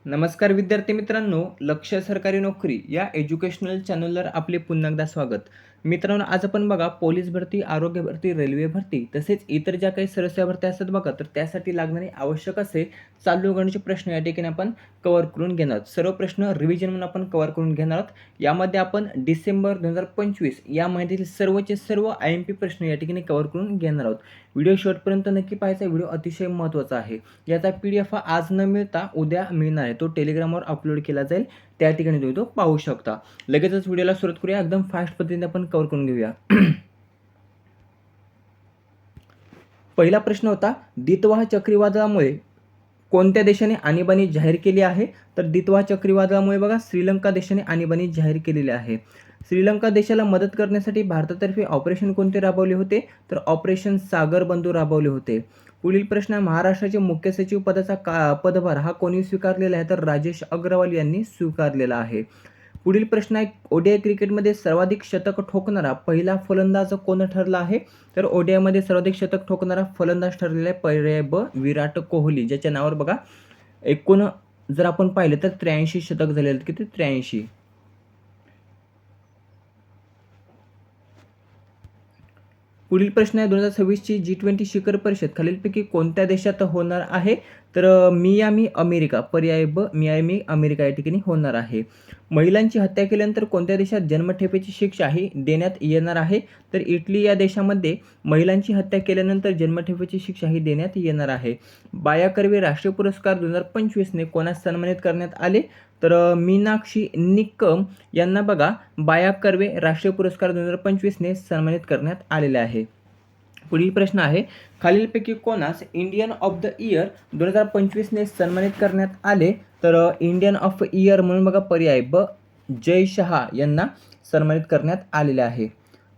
नमस्कार विद्यार्थी मित्रांनो, लक्ष्य सरकारी नोकरी या एज्युकेशनल चॅनलवर आपले पुन्हा एकदा स्वागत. मित्रांनो, आज आपण बघा पोलीस भरती, आरोग्य भरती, रेल्वे भरती तसेच इतर ज्या काही सदस्य भरत्या असतात बघा, तर त्यासाठी लागणारे आवश्यक असे चालू गणिताचे प्रश्न या ठिकाणी आपण कव्हर करून घेणार आहोत. सर्व प्रश्न रिव्हिजन म्हणून आपण कव्हर करून घेणार आहोत. यामध्ये आपण डिसेंबर 2025 या महिन्यातील सर्वचे सर्व IMP प्रश्न या ठिकाणी कव्हर करून घेणार आहोत. व्हिडिओ शेवटपर्यंत नक्की पाहायचा. व्हिडिओ अतिशय महत्त्वाचा आहे. याचा PDF हा आज न मिळता उद्या मिळणार आहे. तो टेलिग्रामवर अपलोड केला जाईल. त्या ठिकाणी तुम्ही तो पाहू शकता. लगेचच व्हिडिओला सुरुवात करूया. एकदम फास्ट पद्धतीने आपण कव्हर करून घेऊया. पहिला प्रश्न होता, दितवाह चक्रीवादळामुळे कोणत्या देशाने आणीबाणी जाहीर केली आहे? तर दितवाह चक्रीवादळामुळे बघा श्रीलंका देशाने आणीबाणी जाहीर केलेली आहे. श्रीलंका देशाला मदत करण्यासाठी भारतातर्फे ऑपरेशन कोणते राबवले होते? तर ऑपरेशन सागर बंधू राबवले होते. पुढील प्रश्न, महाराष्ट्राचे मुख्य सचिव पदाचा पदभार हा कोणी स्वीकारलेला आहे? तर राजेश अग्रवाल यांनी स्वीकारलेला आहे. पुढील प्रश्न आहे, ODI क्रिकेटमध्ये सर्वाधिक शतक ठोकणारा पहिला फलंदाज कोण ठरला आहे? तर ODIमध्ये सर्वाधिक शतक ठोकणारा फलंदाज ठरलेला आहे पर्याय ब, विराट कोहली, ज्याच्या नावावर बघा एकूण जर आपण पाहिलं तर 83 शतक झालेले आहेत. किती? 83. पुढील प्रश्न आहे, 2026ची G20 शिखर परिषद खालीलपैकी कोणत्या देशात होणार आहे? तर मियामी अमेरिका, पर्याय ब, मियामी अमेरिका या ठिकाणी होणार आहे. महिलांची हत्या केल्यानंतर कोणत्या देशात जन्मठेपेची शिक्षा ही देण्यात येणार आहे? तर इटली या देशामध्ये महिलांची हत्या केल्यानंतर जन्मठेपेची शिक्षा ही देण्यात येणार आहे. बाया कर्वे राष्ट्रीय पुरस्कार 2025ने कोणास सन्मानित करण्यात आले? तर मीनाक्षी निक्कम यांना बघा बाया कर्वे राष्ट्रीय पुरस्कार 2025ने सन्मानित करण्यात आलेले आहे. पुढील प्रश्न आहे, खालीलपैकी कोणास इंडियन ऑफ द इयर 2025ने सन्मानित करण्यात आले? तर इंडियन ऑफ इयर म्हणून बघा पर्याय ब, जय शहा यांना सन्मानित करण्यात आलेले आहे.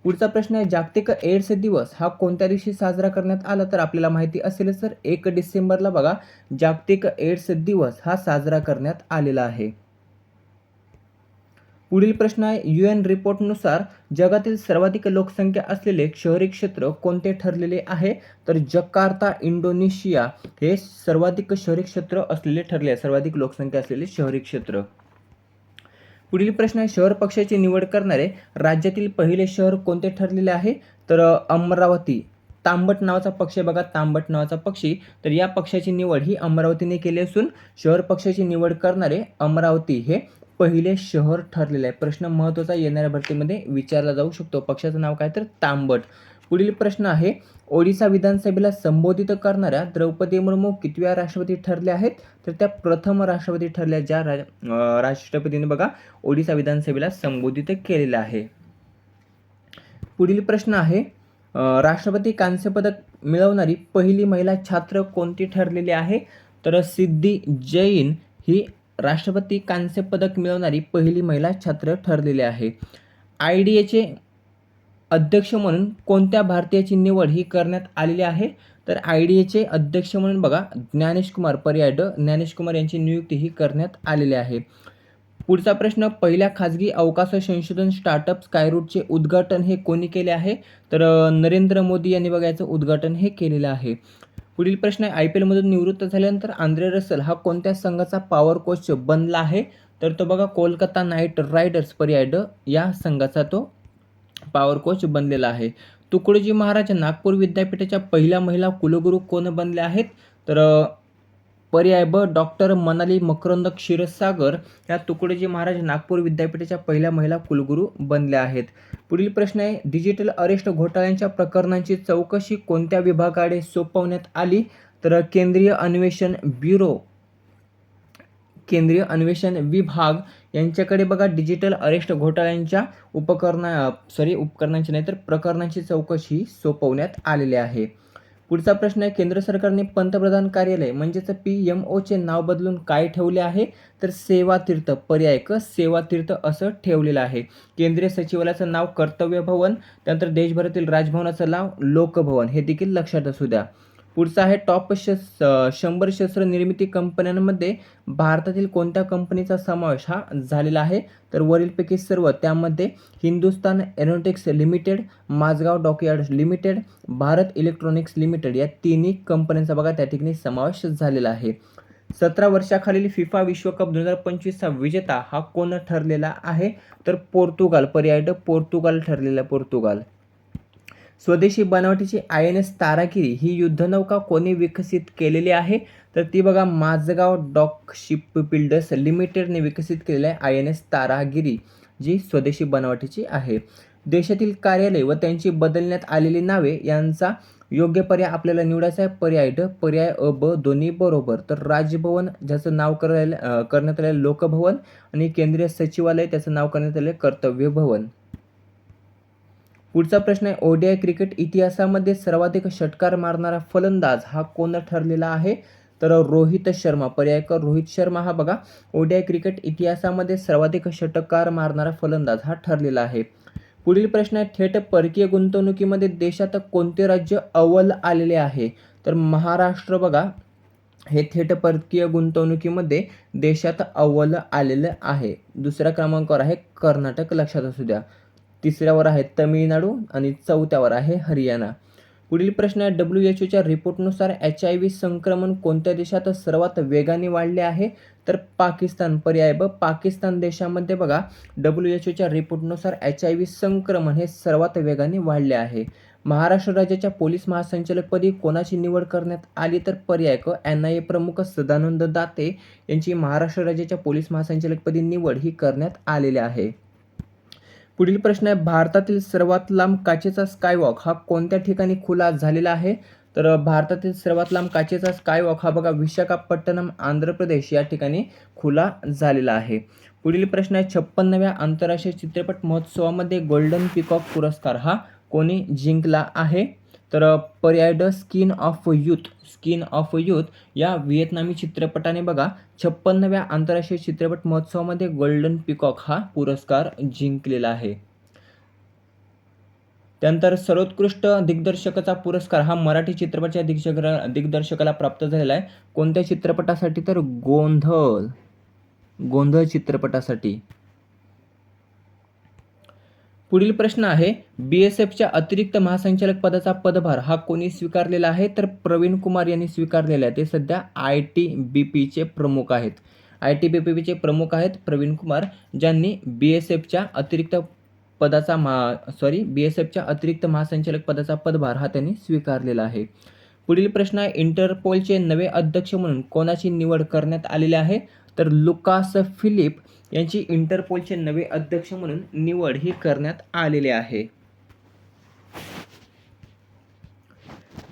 पुढचा प्रश्न आहे, जागतिक एड्स दिवस हा कोणत्या दिवशी साजरा करण्यात आला? तर आपल्याला माहिती असेलच, तर 1 डिसेंबरला बघा जागतिक एड्स दिवस हा साजरा करण्यात आलेला आहे. पुढील प्रश्न आहे, UN रिपोर्टनुसार जगातील सर्वाधिक लोकसंख्या असलेले शहरी क्षेत्र कोणते ठरलेले आहे? तर जकार्ता इंडोनेशिया हे सर्वाधिक शहरी क्षेत्र असलेले ठरले आहे, सर्वाधिक लोकसंख्या असलेले शहरी क्षेत्र. पुढील प्रश्न आहे, शहर पक्षाची निवड करणारे राज्यातील पहिले शहर कोणते ठरलेले आहे? तर अमरावती. तांबट नावाचा पक्ष आहे बघा, तांबट नावाचा पक्षी. तर या पक्षाची निवड ही अमरावतीने केली असून शहर पक्षाची निवड करणारे अमरावती हे पहिले शहर ठरलेले आहे. प्रश्न महत्त्वाचा येणाऱ्या भरतीमध्ये विचारला जाऊ शकतो. पक्षाचं नाव काय? तर तांबट. पुढील प्रश्न आहे, ओडिशा विधानसभेला संबोधित करणाऱ्या द्रौपदी मुर्मू कितव्या राष्ट्रपती ठरल्या आहेत? तर त्या प्रथम राष्ट्रपती ठरल्या, ज्या राष्ट्रपतीने बघा ओडिशा विधानसभेला संबोधित केलेलं आहे. पुढील प्रश्न आहे, राष्ट्रपती कांस्य पदक मिळवणारी पहिली महिला छात्र कोणती ठरलेली आहे? तर सिद्धी जैन ही राष्ट्रपती कांस्य पदक मिळवणारी पहिली महिला छात्र ठरलेली आहे. IDAचे अध्यक्ष म्हणून कोणत्या भारतीयाची निवड ही करण्यात आलेली आहे? तर IDAचे अध्यक्ष म्हणून बघा ज्ञानेश कुमार, पर्याय ड, ज्ञानेश कुमार यांची नियुक्ती ही करण्यात आलेली आहे. पुढचा प्रश्न, पहिल्या खाजगी अवकाश संशोधन स्टार्टअप स्कायरूटचे उद्घाटन हे कोणी केले आहे? तर नरेंद्र मोदी यांनी बघा याचं उद्घाटन हे केलेलं आहे. पुढील प्रश्न आहे, IPL मधून निवृत्त झाल्यानंतर आंद्रे रसल हा कोणत्या संघाचा पॉवर कोच बनला आहे? तर तो बघा कोलकाता नाईट रायडर्स, पर्याय ड, या संघाचा तो पॉवर कोच बनलेला आहे. तुकडोजी महाराज नागपूर विद्यापीठाच्या पहिल्या महिला कुलगुरू कोण बनल्या आहेत? तर पर्याय ब, डॉक्टर मनाली मकरंद क्षीरसागर या तुकडोजी महाराज नागपूर विद्यापीठाच्या पहिल्या महिला कुलगुरू बनल्या आहेत. पुढील प्रश्न आहे, डिजिटल अरेस्ट घोटाळ्यांच्या प्रकरणांची चौकशी कोणत्या विभागाकडे सोपवण्यात आली? तर केंद्रीय अन्वेषण विभाग यांच्याकडे बघा डिजिटल अरेस्ट घोटाळ्यांच्या उपकरणांची नाही तर प्रकरणांची चौकशी सोपवण्यात आलेली आहे. पुढचा प्रश्न आहे, केंद्र सरकारने पंतप्रधान कार्यालय म्हणजेच PMOचे नाव बदलून काय ठेवले आहे? तर सेवा तीर्थ, पर्याय क, सेवा तीर्थ असं ठेवलेलं आहे. केंद्रीय सचिवालयाचं नाव कर्तव्य भवन, त्यानंतर देशभरातील राजभवनाचं नाव लोकभवन, हे देखील लक्षात असू द्या. पुढचा आहे, टॉप 100 शस्त्र निर्मिती कंपन्यांमध्ये भारतातील कोणत्या कंपनीचा समावेश हा झालेला आहे? तर वरीलपैकी सर्व, त्यामध्ये Hindustan Aeronautics Limited, Mazagon Dockyards Limited, Bharat Electronics Limited या तिन्ही कंपन्यांचा बघा त्या ठिकाणी समावेश झालेला आहे. 17 वर्षाखालील फिफा विश्वकप 2025चा विजेता हा कोण ठरलेला आहे? तर पोर्तुगाल. पर्याय ड पोर्तुगाल ठरलेला पोर्तुगाल. स्वदेशी बनावटीची INS तारागिरी ही युद्धनौका कोणी विकसित केलेली आहे? तर ती बघा माझगाव डॉक शिपबिल्डर्स लिमिटेडने विकसित केलेली आहे INS तारागिरी, जी स्वदेशी बनावटीची आहे. देशातील कार्यालय व त्यांची बदलण्यात आलेली नावे यांचा योग्य पर्याय आपल्याला निवडायचा आहे. पर्याय ड, पर्याय अ, ब दोन्ही बरोबर. तर राजभवन ज्याचं नाव करण्यात आलेलं लोकभवन आणि केंद्रीय सचिवालय त्याचं नाव करण्यात आले कर्तव्य भवन. पुढचा प्रश्न आहे ODI क्रिकेट इतिहासामध्ये सर्वाधिक षटकार मारणारा फलंदाज हा कोण ठरलेला आहे? तर रोहित शर्मा. पर्याय क रोहित शर्मा हा बघा ODI क्रिकेट इतिहासामध्ये सर्वाधिक षटकार मारणारा फलंदाज हा ठरलेला आहे. पुढील प्रश्न आहे थेट परकीय गुंतवणुकीमध्ये देशात कोणते राज्य अव्वल आलेले आहे? तर महाराष्ट्र बघा हे थेट परकीय गुंतवणुकीमध्ये देशात अव्वल आलेलं आहे. दुसऱ्या क्रमांकावर आहे कर्नाटक, लक्षात असू द्या. तिसऱ्यावर आहे तमिळनाडू आणि चौथ्यावर आहे हरियाणा. पुढील प्रश्न आहे WHOच्या रिपोर्टनुसार HIV संक्रमण कोणत्या देशात सर्वात वेगाने वाढले आहे? तर पाकिस्तान. पर्याय ब पाकिस्तान देशामध्ये बघा WHOच्या रिपोर्टनुसार HIV संक्रमण हे सर्वात वेगाने वाढले आहे. महाराष्ट्र राज्याच्या पोलीस महासंचालकपदी कोणाची निवड करण्यात आली? तर पर्याय क NIA प्रमुख सदानंद दाते यांची महाराष्ट्र राज्याच्या पोलीस महासंचालकपदी निवड ही करण्यात आलेली आहे. पुढील प्रश्न आहे भारतातील सर्वात लांब काचेचा स्कायवॉक हा कोणत्या ठिकाणी खुला झालेला आहे? तर भारतातील सर्वात लांब काचेचा स्कायवॉक हा बघा विशाखापट्टणम, आंध्र प्रदेश या ठिकाणी खुला झालेला आहे. पुढील प्रश्न आहे 56व्या आंतरराष्ट्रीय चित्रपट महोत्सवामध्ये गोल्डन पिकॉक पुरस्कार हा कोणी जिंकला आहे? तर पर्याय ड skin of youth. Skin of youth या व्हिएतनामी चित्रपटाने बघा 56व्या आंतरराष्ट्रीय चित्रपट महोत्सवामध्ये गोल्डन पिकॉक हा पुरस्कार जिंकलेला आहे. त्यानंतर सर्वोत्कृष्ट दिग्दर्शकाचा पुरस्कार हा मराठी चित्रपटाच्या दिग्दर्शकाला प्राप्त झालेला आहे. कोणत्या चित्रपटासाठी? तर गोंधळ चित्रपटासाठी. पुढील प्रश्न आहे BSFच्या अतिरिक्त महासंचालक पदाचा पदभार हा कोणी स्वीकारलेला आहे? तर प्रवीण कुमार यांनी स्वीकारलेला आहे. ते सध्या ITBPचे प्रमुख आहेत. ITBPचे प्रमुख आहेत प्रवीण कुमार, ज्यांनी BSFच्या अतिरिक्त महासंचालक पदाचा पदभार हा त्यांनी स्वीकारलेला आहे. पुढील प्रश्न आहे इंटरपोलचे नवे अध्यक्ष म्हणून कोणाची निवड करण्यात आलेली आहे? तर लुकास फिलिप यांची इंटरपोलचे नवे अध्यक्ष म्हणून निवड ही करण्यात आलेली आहे.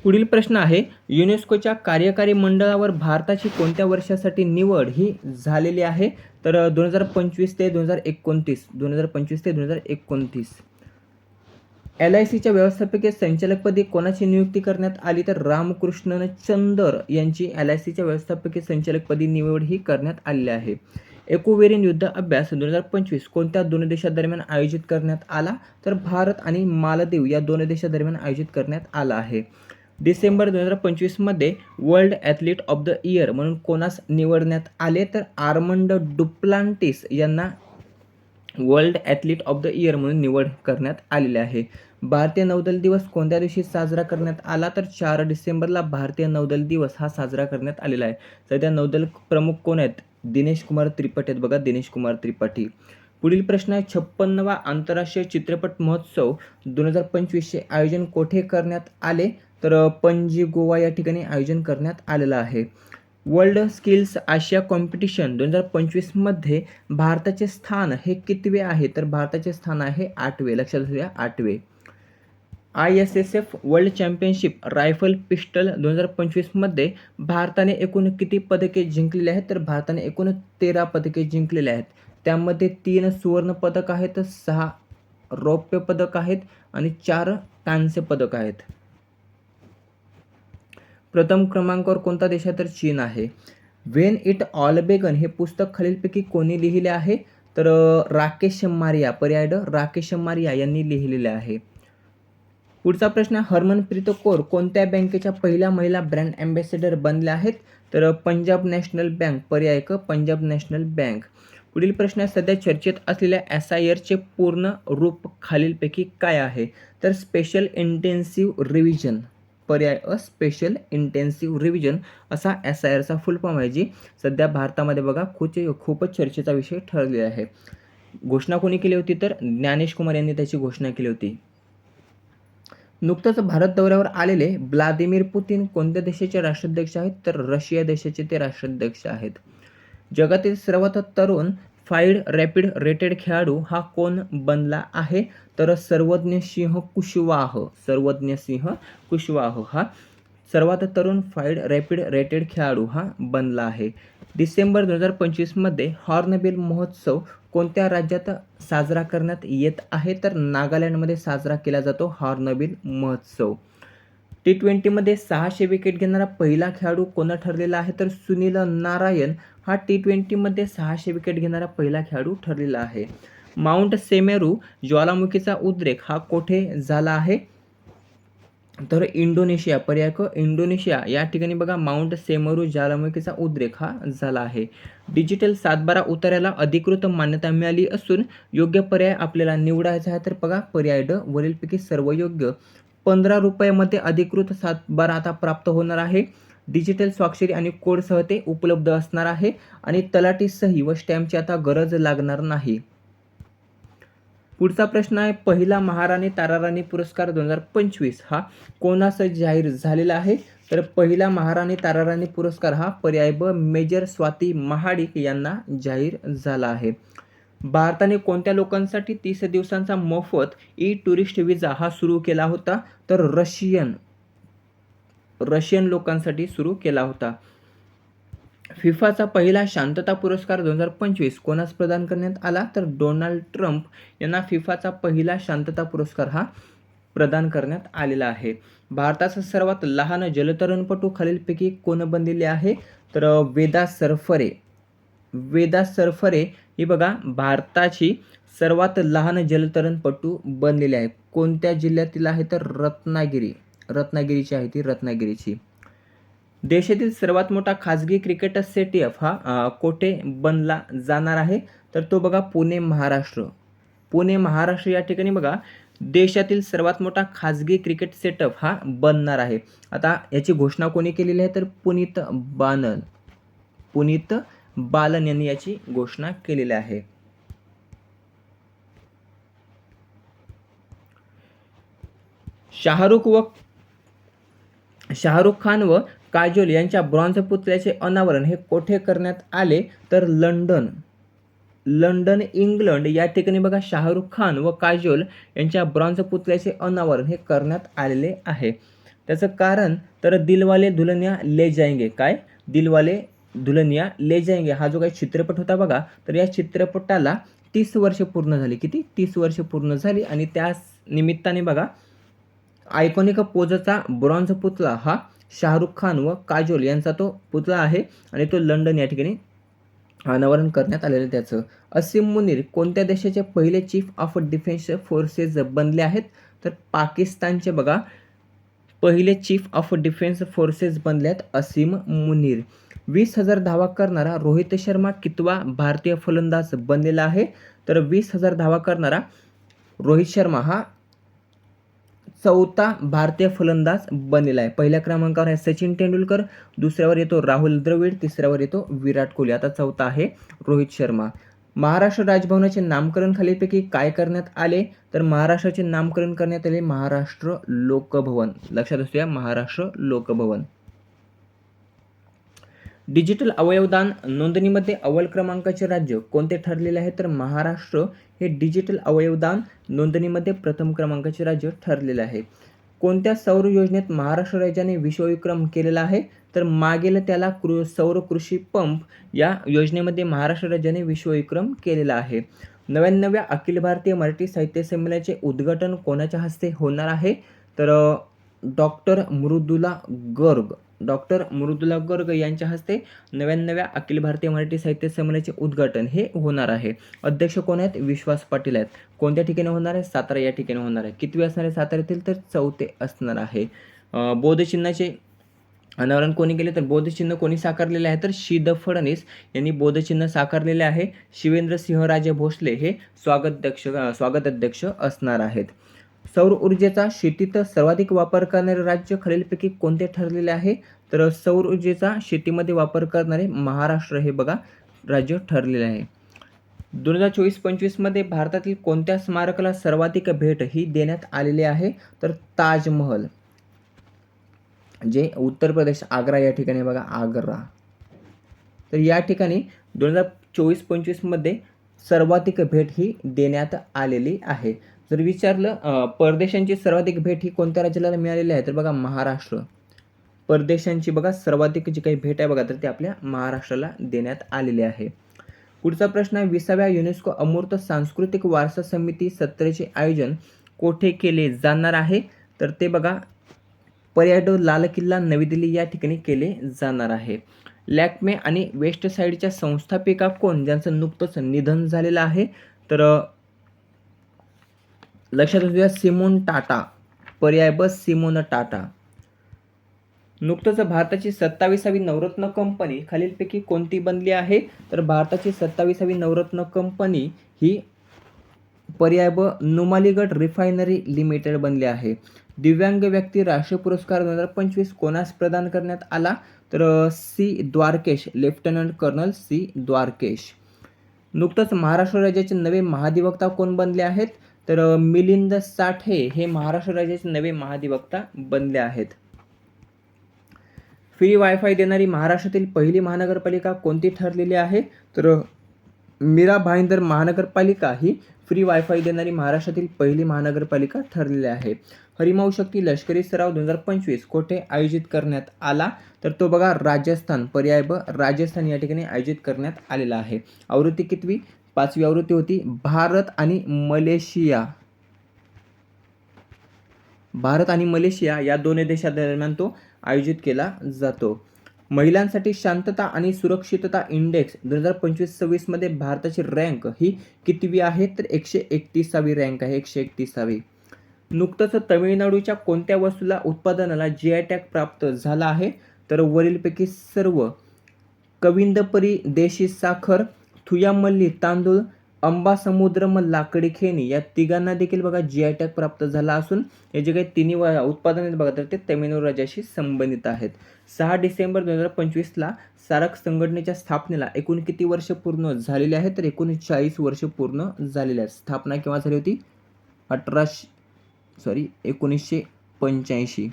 पुढील प्रश्न आहे युनेस्कोच्या कार्यकारी मंडळावर भारताची कोणत्या वर्षासाठी निवड ही झालेली आहे? तर 2025 ते 2029. LICच्या व्यवस्थापकीय संचालकपदी कोणाची नियुक्ती करण्यात आली? तर रामकृष्णन चंदर यांची LICच्या व्यवस्थापकीय संचालकपदी निवड ही करण्यात आलेली आहे. एकोवेरियन युद्ध अभ्यास 2025 कोणत्या दोन देशांदरम्यान आयोजित करण्यात आला? तर भारत आणि मालदीव या दोन देशांदरम्यान आयोजित करण्यात आला आहे. डिसेंबर 2025 मध्ये world athlete of the year म्हणून कोणास निवडण्यात आले? तर आर्मंड डुप्लांटिस यांना world athlete of the year म्हणून निवड करण्यात आलेली आहे. भारतीय नौदल दिवस कोणत्या दिवशी साजरा करण्यात आला? तर 4 डिसेंबरला भारतीय नौदल दिवस हा साजरा करण्यात आलेला आहे. सध्या नौदल प्रमुख कोण आहेत? दिनेश कुमार त्रिपाठी आहेत बघा, दिनेश कुमार त्रिपाठी. पुढील प्रश्न आहे 56वा आंतरराष्ट्रीय चित्रपट महोत्सव 2025चे आयोजन कोठे करण्यात आले? तर पणजी, गोवा या ठिकाणी आयोजन करण्यात आलेलं आहे. वर्ल्ड स्किल्स आशिया कॉम्पिटिशन 2025 मध्ये भारताचे स्थान हे कितवे आहे? तर भारताचे स्थान आहे 8वे. लक्षात घ्या 8वे. ISSF world championship rifle pistol 2025 मध्ये भारताने एकूण किती पदके जिंकलेली आहेत? तर भारताने एकूण 13 पदके जिंकलेली आहेत. त्यामध्ये 3 सुवर्ण पदक आहेत, 6 रौप्य पदक आहेत आणि 4 कांस्य पदक आहेत. प्रथम क्रमांकावर कोणता देश आहे? तर चीन आहे. व्हेन इट ऑल बेगन हे पुस्तक खालीलपैकी कोणी लिहिले आहे? तर राकेश मारिया. पर्याय ड राकेश मारिया यांनी लिहिलेले आहे. पुढचा प्रश्न हरमनप्रीत कौर कोणत्या बँकेच्या पहिल्या महिला ब्रँड अँबॅसेडर बनल्या आहेत? तर पंजाब नॅशनल बँक. पर्याय क पंजाब नॅशनल बँक. पुढील प्रश्न सध्या चर्चेत असलेल्या SIRचे पूर्ण रूप खालीलपैकी काय आहे? तर स्पेशल इंटेन्सिव्ह रिव्हिजन. पर्याय अ स्पेशल इंटेन्सिव्ह रिव्हिजन असा SIRचा फुल फॉर्म आहे, जी सध्या भारतामध्ये बघा खूपच चर्चेचा विषय ठरलेला आहे. घोषणा कोणी केली होती तर ज्ञानेश कुमार यांनी त्याची घोषणा केली होती. नुकतंच भारत दौऱ्यावर आलेले व्लादिमीर पुतिन कोणत्या देशाचे राष्ट्राध्यक्ष आहेत तर रशिया देशाचे ते राष्ट्राध्यक्ष आहेत. जगातील सर्वात तरुण 5 रॅपिड रेटेड खेळाडू हा कोण बनला आहे तर सर्वज्ञ सिंह कुशवाह हा सर्वात तरुण 5 रॅपिड रेटेड खेळाडू हा बनला आहे. डिसेंबर 2025 मध्ये हॉर्नबिल महोत्सव कोणत्या राज्यात साजरा करण्यात येत आहे तर नागालँडमध्ये साजरा केला जातो हॉर्नबिल महोत्सव. T20मध्ये 600 विकेट घेणारा पहिला खेळाडू कोण ठरलेला आहे तर सुनील नारायण हा T20मध्ये 600 विकेट घेणारा पहिला खेळाडू ठरलेला आहे. माउंट सेमेरू ज्वालामुखीचा उद्रेक हा कोठे झाला आहे तर इंडोनेशिया. पर्याय क इंडोनेशिया या ठिकाणी बघा माउंट सेमेरू ज्वालामुखीचा उद्रेक हा झाला आहे. डिजिटल 7/12 उतार्याला अधिकृत मान्यता मिळाली असून योग्य पर्याय आपल्याला निवडायचा आहे तर बघा पर्याय ड वरीलपैकी सर्व योग्य. 15 रुपयामध्ये अधिकृत 7/12 आता प्राप्त होणार आहे. डिजिटल स्वाक्षरी आणि कोडसह ते उपलब्ध असणार आहे आणि तलाठी सही व स्टॅम्पची आता गरज लागणार नाही. पुढचा प्रश्न आहे, पहिला महाराणी ताराराणी पुरस्कार 2025 हा कोणास जाहीर झालेला आहे तर पहिला महाराणी ताराराणी पुरस्कार हा पर्याय ब मेजर स्वाती महाडिक यांना जाहीर झाला आहे. भारताने कोणत्या लोकांसाठी 30 दिवसांचा मोफत टुरिस्ट विजा हा सुरू केला होता तर रशियन लोकांसाठी सुरू केला होता. फिफाचा पहिला शांतता पुरस्कार 2025 कोणास प्रदान करण्यात आला तर डोनाल्ड ट्रम्प यांना फिफाचा पहिला शांतता पुरस्कार हा प्रदान करण्यात आलेला आहे. भारताचा सर्वात लहान जलतरणपटू खालीलपैकी कोण बनलेले आहे तर वेदा सरफरे ही बघा भारताची सर्वात लहान जलतरणपटू बनलेली आहे. कोणत्या जिल्ह्यातील आहे तर रत्नागिरीची आहे ती रत्नागिरीची. देशातील सर्वात मोठा खाजगी क्रिकेट स्टेडियम हा कोठे बनला जाणार आहे तर तो बघा पुणे महाराष्ट्र या ठिकाणी बघा देशातील सर्वात मोठा खाजगी क्रिकेट सेटअप हा बनणार आहे. आता याची घोषणा कोणी केलेली आहे तर पुनीत बालन यांनी याची घोषणा केलेली आहे. शाहरुख खान व काजोल यांच्या ब्रॉन्झ पुतळ्याचे अनावरण हे कोठे करण्यात आले तर लंडन इंग्लंड या ठिकाणी बघा शाहरुख खान व काजोल यांच्या ब्रॉन्झ पुतळ्याचे अनावरण हे करण्यात आलेले आहे. त्याचं कारण तर दिलवाले दुल्हनिया ले जाएंगे हा जो काही चित्रपट होता बघा तर या चित्रपटाला 30 वर्ष पूर्ण झाली. किती 30 वर्ष पूर्ण झाली आणि त्या निमित्ताने बघा आयकॉनिक पोजचा ब्रॉन्झ पुतळा हा शाहरुख खान व काजोल यांचा तो पुतळा आहे आणि तो लंडन या ठिकाणी अनावरण करण्यात आलेलं त्याचं. असीम मुनीर कोणत्या देशाचे पहिले चीफ ऑफ डिफेन्स फोर्सेस बनले आहेत तर पाकिस्तानचे बघा पहिले चीफ ऑफ डिफेन्स फोर्सेस बनले आहेत असीम मुनीर. 20,000 धावा करणारा रोहित शर्मा कितवा भारतीय फलंदाज बनलेला आहे तर 20,000 धावा करणारा रोहित शर्मा हा 4था भारतीय फलंदाज बनलेला आहे. पहिल्या क्रमांकावर आहे सचिन तेंडुलकर, दुसऱ्यावर येतो राहुल द्रविड, तिसऱ्यावर येतो विराट कोहली. आता 4था आहे रोहित शर्मा. महाराष्ट्र राजभवनाचे नामकरण खालीलपैकी काय करण्यात आले तर महाराष्ट्राचे नामकरण करण्यात आले महाराष्ट्र लोकभवन. लक्षात असू द्या महाराष्ट्र लोकभवन. डिजिटल अवयवदान नोंदणीमध्ये अव्वल क्रमांकाचे राज्य कोणते ठरलेले आहे तर महाराष्ट्र हे डिजिटल अवयवदान नोंदणीमध्ये प्रथम क्रमांकाचे राज्य ठरलेले आहे. कोणत्या सौर योजनेत महाराष्ट्र राज्याने विश्वविक्रम केलेला आहे तर मागेल त्याला सौर कृषी पंप या योजनेमध्ये महाराष्ट्र राज्याने विश्वविक्रम केलेला आहे. 99व्या अखिल भारतीय मराठी साहित्य संमेलनाचे उद्घाटन कोणाच्या हस्ते होणार आहे तर डॉक्टर मृदुला गर्ग यांच्या हस्ते 99व्या अखिल भारतीय मराठी साहित्य संमेलनाचे उद्घाटन हे होणार आहे. अध्यक्ष कोण आहेत विश्वास पाटील आहेत. कोणत्या ठिकाणी होणार आहे सातारा या ठिकाणी होणार आहे. कितवे असणार आहे सातारा येथील तर 4थे असणार आहे. बौद्ध चिन्हाचे अनावरण कोणी केले तर बौद्ध चिन्ह कोणी साकारलेले आहे तर श्रीद फडणवीस यांनी बौद्ध चिन्ह साकारलेले आहे. शिवेंद्र सिंहराजे भोसले हे स्वागताध्यक्ष असणार आहेत. सौर ऊर्जेचा शेतीत सर्वाधिक वापर करणारे राज्य खालीलपैकी कोणते ठरलेले आहे? तर सौर ऊर्जेचा शेतीमध्ये वापर करणारे महाराष्ट्र हे बघा राज्य ठरलेले आहे. 2024-25 मध्ये भारतातील कोणत्या स्मारकाला सर्वाधिक भेट ही देण्यात आलेली आहे? तर ताजमहल, जे उत्तर प्रदेश आग्रा या ठिकाणी बघा, आग्रा. तर या ठिकाणी 2024-25 मध्ये सर्वाधिक भेट ही देण्यात आलेली आहे. जर विचारलं परदेशांची सर्वाधिक भेट ही कोणत्या राज्याला मिळालेली आहे? तर बघा महाराष्ट्र. परदेशांची बघा सर्वाधिक जी काही भेट आहे बघा, तर ती आपल्या महाराष्ट्राला देण्यात आलेली आहे. पुढचा प्रश्न आहे, 20व्या युनेस्को अमूर्त सांस्कृतिक वारसा समिती सत्राचे आयोजन कोठे केले जाणार आहे? तर ते बघा पर्याय लाल किल्ला, नवी दिल्ली या ठिकाणी केले जाणार आहे. लॅक्मे आणि वेस्ट साईडच्या संस्थापिका कोण, ज्यांचं नुकतंच निधन झालेलं आहे? तर लक्षात असू द्या, सिमोन टाटा. पर्याय ब, सिमोन टाटा. नुकतंच भारताची 27वी नवरत्न कंपनी खालीलपैकी कोणती बनली आहे? तर भारताची 27वी नवरत्न कंपनी ही पर्याय ब, नुमालीगड रिफायनरी लिमिटेड बनली आहे. दिव्यांग व्यक्ती राष्ट्रीय पुरस्कार 2025 कोणास प्रदान करण्यात आला? तर C Dwarkesh, Lieutenant Colonel C Dwarkesh. नुकतंच महाराष्ट्र राज्याचे नवे महाधिवक्ता कोण बनले आहेत? तर मिलिंद साठे हे महाराष्ट्र राज्याचे नवे महाधिवक्ता बनले आहेत. फ्री वायफाय देणारी महाराष्ट्रातील पहिली महानगरपालिका कोणती ठरलेली आहे? तर मीरा भाईंदर महानगरपालिका ही फ्री वायफाय देणारी महाराष्ट्रातील पहिली महानगरपालिका ठरलेली आहे. हरिमाऊ शक्ती लष्करी सराव 2025 कोठे आयोजित करण्यात आला? तर तो बघा राजस्थान. पर्याय ब, राजस्थान या ठिकाणी आयोजित करण्यात आलेला आहे. आवृत्ती कितवी? 5वी आवृत्ती होती. भारत आणि मलेशिया या दोन्ही देशांदरम्यान तो आयोजित केला जातो. महिलांसाठी शांतता आणि सुरक्षितता इंडेक्स 2025-26 मध्ये भारताची रँक ही कितवी आहे? तर 131वी रँक आहे, 131वी. नुकतंच तमिळनाडूच्या कोणत्या वस्तूला, उत्पादनाला GI टॅग प्राप्त झाला आहे? तर वरीलपैकी सर्व. कविंदपरी देशी साखर, थुयामल्ली तांदूळ, अंबा समुद्रम लाकडी खेळणी या तिघांना देखील बघा GI टॅग प्राप्त झाला असून हे जे काही तिन्ही उत्पादने आहेत बघा, तर ते तमिळनाडू राज्याशी संबंधित आहेत. 6 डिसेंबर 2025ला सार्क संघटनेच्या स्थापनेला एकूण किती वर्ष पूर्ण झालेली आहेत? तर 39 वर्ष पूर्ण झालेली आहेत. स्थापना केव्हा झाली होती? 1985.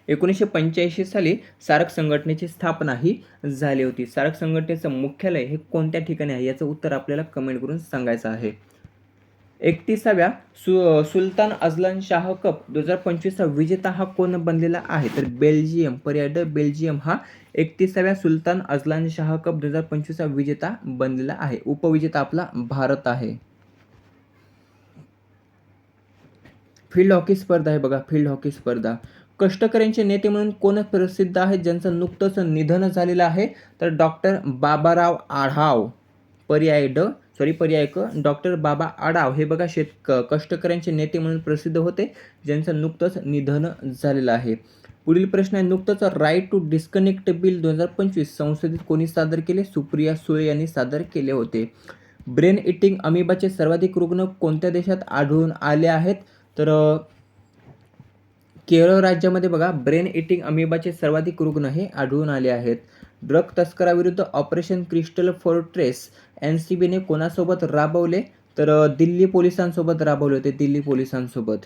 1985 साली सार्क संघटनेची स्थापना ही झाली होती. सार्क संघटनेचं मुख्यालय हे कोणत्या ठिकाणी आहे? याचं उत्तर आपल्याला कमेंट करून सांगायचं आहे. 31व्या सुलतान अझलन शाह कप 2025चा विजेता हा कोण बनलेला आहे? तर बेल्जियम. पर्याय ड, बेल्जियम हा 31व्या सुलतान अझलन शाह कप 2025चा विजेता बनलेला आहे. उपविजेता आपला भारत आहे. फील्ड हॉकी स्पर्धा आहे बघा, फील्ड हॉकी स्पर्धा. कष्टकऱ्यांचे नेते म्हणून कोण प्रसिद्ध आहेत, ज्यांचं नुकतंच निधन झालेलं आहे? तर डॉक्टर बाबाराव आढाव. पर्याय क, डॉक्टर बाबा आढाव हे बघा कष्टकऱ्यांचे नेते म्हणून प्रसिद्ध होते, ज्यांचं नुकतंच निधन झालेलं आहे. पुढील प्रश्न आहे, नुकतंच राईट टू डिस्कनेक्ट बिल 2025 संसदेत कोणी सादर केले? सुप्रिया सुळे यांनी सादर केले होते. ब्रेन इटिंग अमिबाचे सर्वाधिक रुग्ण कोणत्या देशात आढळून आले आहेत? तर केरळ राज्यामध्ये बघा ब्रेन इटिंग अमिबाचे सर्वाधिक रुग्ण हे आढळून आले आहेत. ड्रग तस्कराविरुद्ध ऑपरेशन क्रिस्टल फोर्ट्रेस NCBने कोणासोबत राबवले? तर दिल्ली पोलिसांसोबत राबवले होते, दिल्ली पोलिसांसोबत.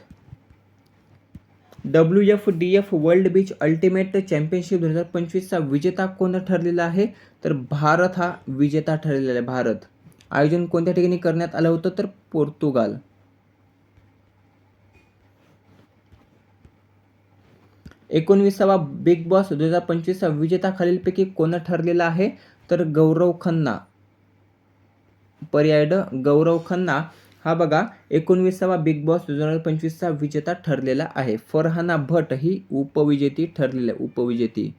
WFDF world beach ultimate championship 2025चा विजेता कोण ठरलेला आहे? तर भारत हा विजेता ठरलेला आहे, भारत. आयोजन कोणत्या ठिकाणी करण्यात आलं होतं? तर पोर्तुगाल. 19वा बिग बॉस 2025चा विजेता खालीलपैकी कोण ठरलेला आहे? तर गौरव खन्ना. पर्याय ड, गौरव खन्ना हा बघा 19वा बिग बॉस 2025चा विजेता ठरलेला आहे. फरहाना भट ही उपविजेती ठरलेली आहे, उपविजेती.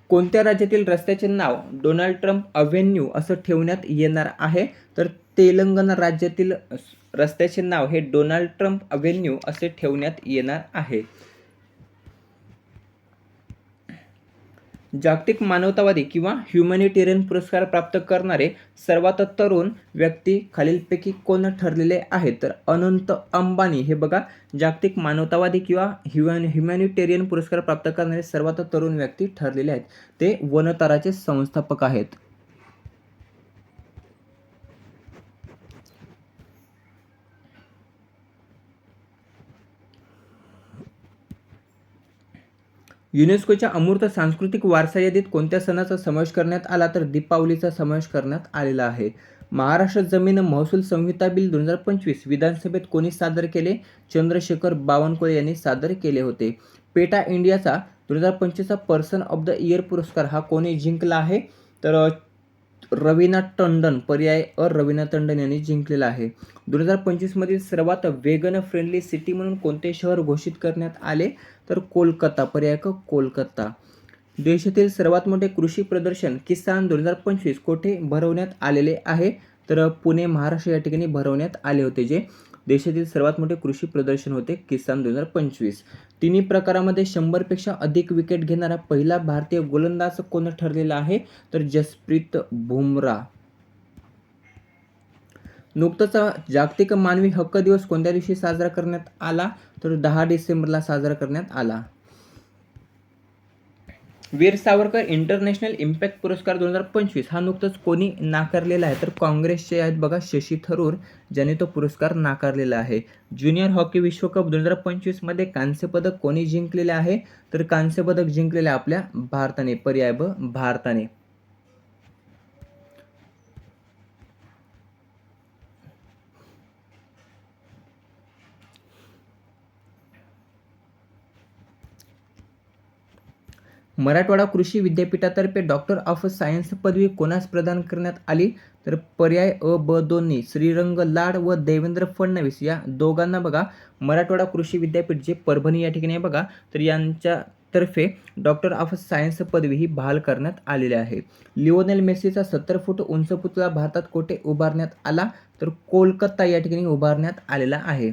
कोणत्या राज्यातील रस्त्याचे नाव डोनाल्ड ट्रम्प अव्हेन्यू असं ठेवण्यात येणार आहे? तर तेलंगणा राज्यातील रस्त्याचे नाव हे डोनाल्ड ट्रम्प अव्हेन्यू असे ठेवण्यात येणार आहे. जागतिक मानवतावादी किंवा ह्युमॅनिटेरियन पुरस्कार प्राप्त करणारे सर्वात तरुण व्यक्ती खालीलपैकी कोण ठरलेले आहेत? तर अनंत अंबानी हे बघा जागतिक मानवतावादी किंवा ह्युमॅनिटेरियन पुरस्कार प्राप्त करणारे सर्वात तरुण व्यक्ती ठरलेले आहेत. ते वनताराचे संस्थापक आहेत. युनेस्कोच्या अमूर्त सांस्कृतिक वारसा यादीत कोणत्या सणाचा समावेश करण्यात आला? तर दीपावलीचा समावेश करण्यात आलेला आहे. महाराष्ट्र जमीन महसूल संहिता बिल 2025 विधानसभेत कोणी सादर केले? चंद्रशेखर बावनकुळे यांनी सादर केले होते. पेटा इंडियाचा 2025चा पर्सन ऑफ द इयर पुरस्कार हा कोणी जिंकला आहे? तर रवीना टंडन पर्याय रवीना टंडन यांनी जिंकलेला आहे. 2025 मधील सर्वात वेगन फ्रेंडली सिटी म्हणून कोणते शहर घोषित करण्यात आले? तर कोलकाता पर्याय कोलकाता. देशातील सर्वात मोठे कृषी प्रदर्शन किसान 2025 कोठे भरवण्यात आलेले आहे? तर पुणे महाराष्ट्र या ठिकाणी भरवण्यात आले होते, जे देशातील सर्वात मोठे कृषी प्रदर्शन होते किसान 2025. तिन्ही प्रकारामध्ये 100 पेक्षा अधिक विकेट घेणारा पहिला भारतीय गोलंदाज कोण ठरलेला आहे? तर जसप्रीत बुमराह. नुकताच जागतिक मानवी हक्क दिवस कोणत्या दिवशी साजरा करण्यात आला? तर 10 डिसेंबरला साजरा करण्यात आला. वीर सावरकर इंटरनॅशनल इम्पॅक्ट पुरस्कार 2025 हा नुकताच कोणी नाकारलेला आहे? तर काँग्रेसचे आहेत बघा शशी थरूर, ज्यांनी तो पुरस्कार नाकारलेला आहे. ज्युनियर हॉकी विश्वकप 2025 मध्ये कांस्य पदक कोणी जिंकलेले आहे? तर कांस्य पदक जिंकलेले आपल्या भारताने पर्याय भारताने. मराठवाडा कृषी विद्यापीठातर्फे डॉक्टर ऑफ सायन्स पदवी कोणास प्रदान करण्यात आली? तर पर्याय ब दोन्ही श्रीरंग लाड व देवेंद्र फडणवीस या दोघांना बघा मराठवाडा कृषी विद्यापीठ जे परभणी या ठिकाणी आहे बघा, तर यांच्या तर्फे डॉक्टर ऑफ सायन्स पदवी ही बहाल करण्यात आलेली आहे. लिओनेल मेसीचा 70 फूट उंच पुतळा भारतात कोठे उभारण्यात आला? तर कोलकाता या ठिकाणी उभारण्यात आलेला आहे.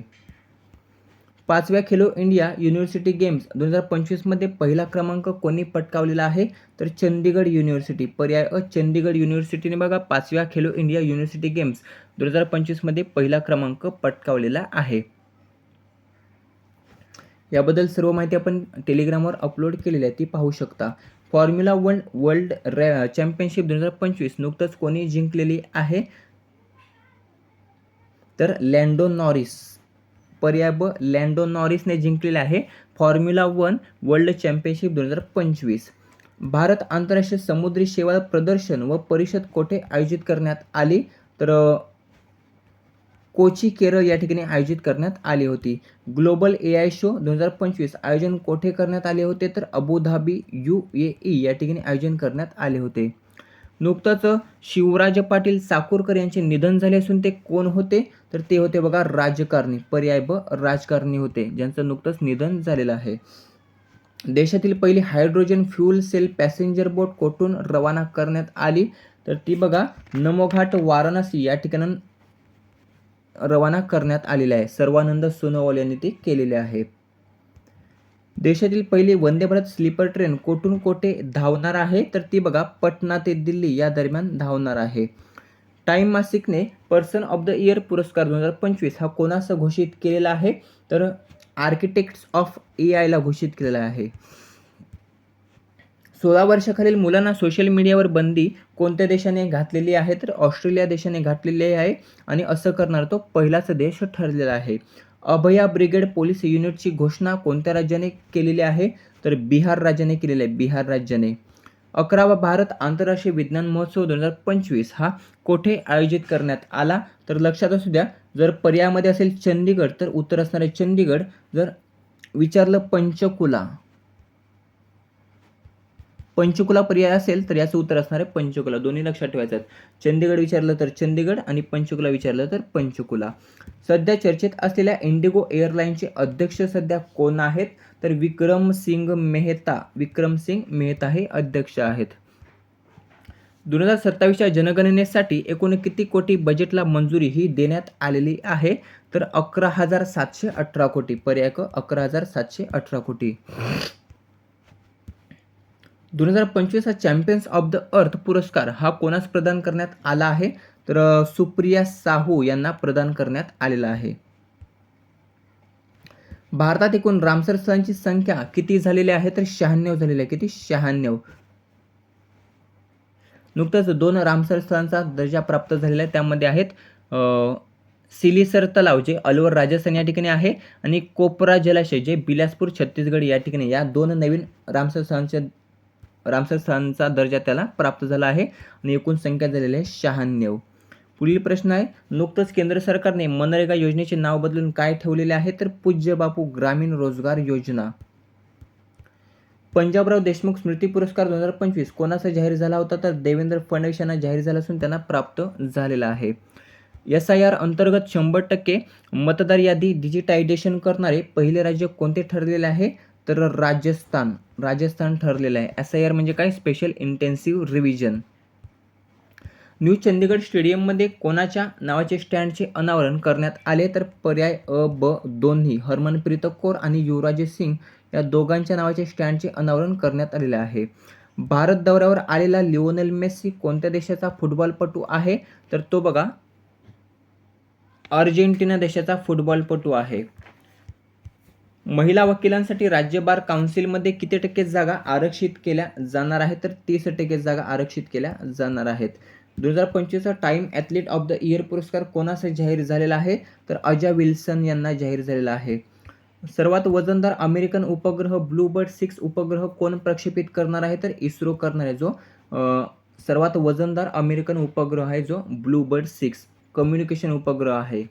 5व्या खेलो इंडिया युनिव्हर्सिटी गेम्स 2025 मध्ये पहिला क्रमांक कोणी पटकावलेला आहे? तर चंदीगड युनिव्हर्सिटी पर्याय चंदीगड युनिव्हर्सिटीने बघा 5व्या खेलो इंडिया युनिव्हर्सिटी गेम्स 2025 मध्ये पहिला क्रमांक पटकावलेला आहे. याबद्दल सर्व माहिती आपण टेलिग्रामवर अपलोड केलेली आहे, ती पाहू शकता. फॉर्म्युला 1 वर्ल्ड चॅम्पियनशिप 2025 नुकतंच कोणी जिंकलेली आहे? तर लँडो नॉरिस पर्याय लँडो नॉरिसने जिंकलेले आहे फॉर्म्युला 1 वर्ल्ड चॅम्पियनशिप 2025. भारत आंतरराष्ट्रीय समुद्री शेवाळ प्रदर्शन व परिषद कोठे आयोजित करण्यात आली? तर कोची केरळ या ठिकाणी आयोजित करण्यात आली होती. ग्लोबल AI शो 2025 आयोजन कोठे करण्यात आले होते? तर अबुधाबी UAE या ठिकाणी आयोजन करण्यात आले होते. नुकताच शिवराज पाटील चाकूरकर यांचे निधन झाले असून ते कोण होते? तर ते होते बघा राजकारणी पर्याय राजकारणी होते, ज्यांचं नुकतंच निधन झालेलं आहे. देशातील पहिली हायड्रोजन फ्यूल सेल पॅसेंजर बोट कोठून रवाना करण्यात आली? तर ती बघा नमोघाट वाराणसी या ठिकाणी रवाना करण्यात आलेली आहे. सर्वानंद सोनोवाल यांनी ती केलेली आहे. देशातील पहिली वंदे भारत स्लीपर ट्रेन कोठून कोठे धावणार आहे? तर ती बघा पटना ते दिल्ली या दरम्यान धावणार आहे. टाइम मासिकने पर्सन ऑफ द इयर पुरस्कार 2025 हा कोणास घोषित केलेला आहे? तर आर्किटेक्ट्स ऑफ AI ला घोषित केलेला आहे. 16 वर्षाखालील मुलांना सोशल मीडियावर बंदी कोणत्या देशाने घातलेली आहे? तर ऑस्ट्रेलिया देशाने घातलेली आहे आणि असं करणार तो पहिलाच देश ठरलेला आहे. अभया ब्रिगेड पोलीस युनिटची घोषणा कोणत्या राज्याने केलेली आहे? तर बिहार राज्याने केलेली आहे, बिहार राज्याने. 11वा भारत आंतरराष्ट्रीय विज्ञान महोत्सव 2025 हा कोठे आयोजित करण्यात आला? तर लक्षात असू द्या, जर पर्यायामध्ये असेल चंदीगड तर उत्तर असणार आहे चंदीगड. जर विचारलं पंचकुला पर्याय असेल तर याचं उत्तर असणार आहे पंचकुला. दोन्ही लक्षात ठेवायचं आहे. चंदीगड विचारलं तर चंदीगड आणि पंचकुला विचारलं तर पंचकुला. सध्या चर्चेत असलेल्या इंडिगो एअरलाईनचे अध्यक्ष सध्या कोण आहेत? तर विक्रम सिंग मेहता हे अध्यक्ष आहेत. 2027च्या जनगणनेसाठी एकूण किती कोटी बजेटला मंजुरी ही देण्यात आलेली आहे? तर 11,718 कोटी पर्याय 11,718 कोटी. 2025 हा चॅम्पियन्स ऑफ द अर्थ पुरस्कार हा कोणास प्रदान करण्यात आला आहे? तर सुप्रिया साहू यांना प्रदान करण्यात आलेला आहे. भारतात एकूण रामसर स्थळांची संख्या किती झालेली आहे? तर 96 झालेली आहे. किती? 96. नुकतंच 2 रामसर स्थळांचा दर्जा प्राप्त झालेला आहे. त्यामध्ये आहेत सिलीसर तलाव जे अलवर राजस्थान या ठिकाणी आहे आणि कोपरा जलाशय जे बिलासपूर छत्तीसगड या ठिकाणी, या 2 नवीन रामसर स्थळांचा दर्जा त्याला प्राप्त झाला आहे आणि एकूण संख्या झालेली आहे 96. पुढील प्रश्न आहे, नुकतंच केंद्र सरकारने मनरेगा योजनेचे नाव बदलून काय ठेवलेले आहे? तर पूज्य बापू ग्रामीण रोजगार योजना. पंजाबराव देशमुख स्मृती पुरस्कार 2025 कोणाचा जाहीर झाला होता? तर देवेंद्र फडणवीस यांना जाहीर झाला असून त्यांना प्राप्त झालेला आहे. SIR अंतर्गत 100% मतदार यादी डिजिटायझेशन करणारे पहिले राज्य कोणते ठरलेले आहे? तर राजस्थान ठरलेलं आहे. SIR म्हणजे काय? Special intensive revision. New Chandigarh स्टेडियममध्ये कोणाच्या नावाचे स्टँडचे अनावरण करण्यात आले? तर पर्याय अ, ब दोन्ही. हरमनप्रीत कौर आणि युवराज सिंग या दोघांच्या नावाचे स्टँडचे अनावरण करण्यात आलेले आहे. भारत दौऱ्यावर आलेला लिओनेल मेस्सी कोणत्या देशाचा फुटबॉलपटू आहे? तर तो बघा अर्जेंटिना देशाचा फुटबॉलपटू आहे. महिला वकिलांसाठी राज्य बार काउन्सिलमध्ये किती टक्के जागा आरक्षित केल्या जाणार आहेत? तर 30% जागा आरक्षित केल्या जाणार आहेत. 2025चा time athlete of the year पुरस्कार कोणास जाहीर झालेला आहे? तर अजा विल्सन यांना जाहीर झालेला आहे. सर्वात वजनदार अमेरिकन उपग्रह ब्लूबर्ड 6 उपग्रह कोण प्रक्षेपित करणार आहे? तर इस्रो करणार आहे. जो सर्वात वजनदार अमेरिकन उपग्रह आहे जो ब्लूबर्ड 6 कम्युनिकेशन उपग्रह आहे.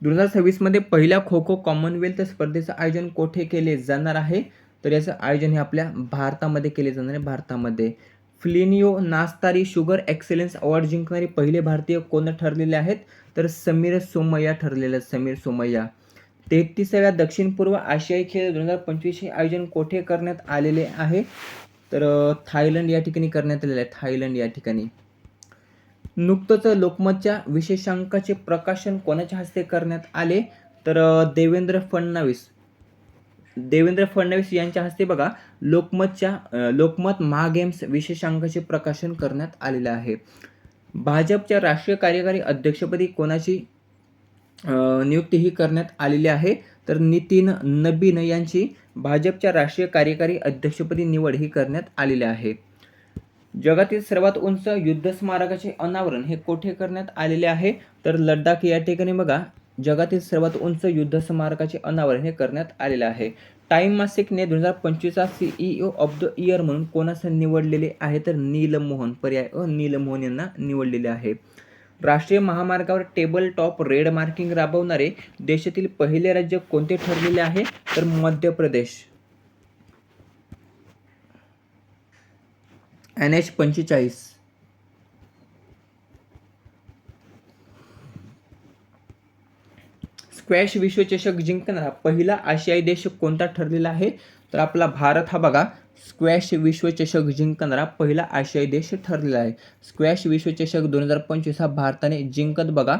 2026 मध्ये पहिल्या खो खो कॉमनवेल्थ स्पर्धेचं आयोजन कोठे केले जाणार आहे? तर याचं आयोजन हे आपल्या भारतामध्ये केले जाणार आहे. भारतामध्ये फ्लिनियो नास्तारी शुगर एक्सेलन्स अवॉर्ड जिंकणारे पहिले भारतीय कोण ठरलेले आहेत? तर समीर सोमय्या ठरलेले. समीर सोमय्या. 33व्या दक्षिण पूर्व आशियाई खेळ 2025 हे आयोजन कोठे करण्यात आलेले आहे? तर थायलंड या ठिकाणी करण्यात आलेले आहे. थायलंड या ठिकाणी. नुकतंच लोकमतच्या विशेषांकाचे प्रकाशन कोणाच्या हस्ते करण्यात आले? तर देवेंद्र फडणवीस यांच्या हस्ते बघा लोकमत महागेम्स विशेषांकाचे प्रकाशन करण्यात आलेले आहे. भाजपच्या राष्ट्रीय कार्यकारी अध्यक्षपदी कोणाची नियुक्ती ही करण्यात आलेली आहे? तर नितीन नबीन यांची भाजपच्या राष्ट्रीय कार्यकारी अध्यक्षपदी निवड ही करण्यात आलेली आहे. जगातील सर्वात उंच युद्ध स्मारकाचे अनावरण हे कोठे करण्यात आलेले आहे? तर लडाख या ठिकाणी बघा जगातील सर्वात उंच युद्ध स्मारकाचे अनावरण हे करण्यात आलेले आहे. टाइम मासिकने 2025चा CEO ऑफ द इयर म्हणून कोणास निवडलेले आहे? तर नीलमोहन. पर्याय अ नीलमोहन यांना निवडलेले आहे. राष्ट्रीय महामार्गावर टेबल टॉप रेड मार्किंग राबवणारे देशातील पहिले राज्य कोणते ठरलेले आहे? तर मध्य प्रदेश. NH45. स्क्वॅश विश्वचषक जिंकणारा पहिला आशियाई देश कोणता ठरलेला आहे? तर आपला भारत हा बघा स्क्वॅश विश्वचषक जिंकणारा पहिला आशियाई देश ठरलेला आहे. स्क्वॅश विश्वचषक 2025 हा भारताने जिंकत बघा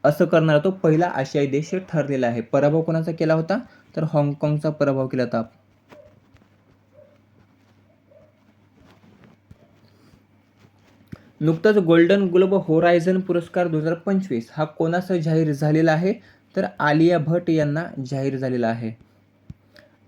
असं करणारा तो पहिला आशियाई देश ठरलेला आहे. पराभव कोणाचा केला होता? तर हाँगकाँगचा पराभव केला होता. नुकताच गोल्डन ग्लोब होरायझन पुरस्कार 2025 हा कोणास जाहीर झालेला आहे? तर आलिया भट यांना जाहीर झालेला आहे.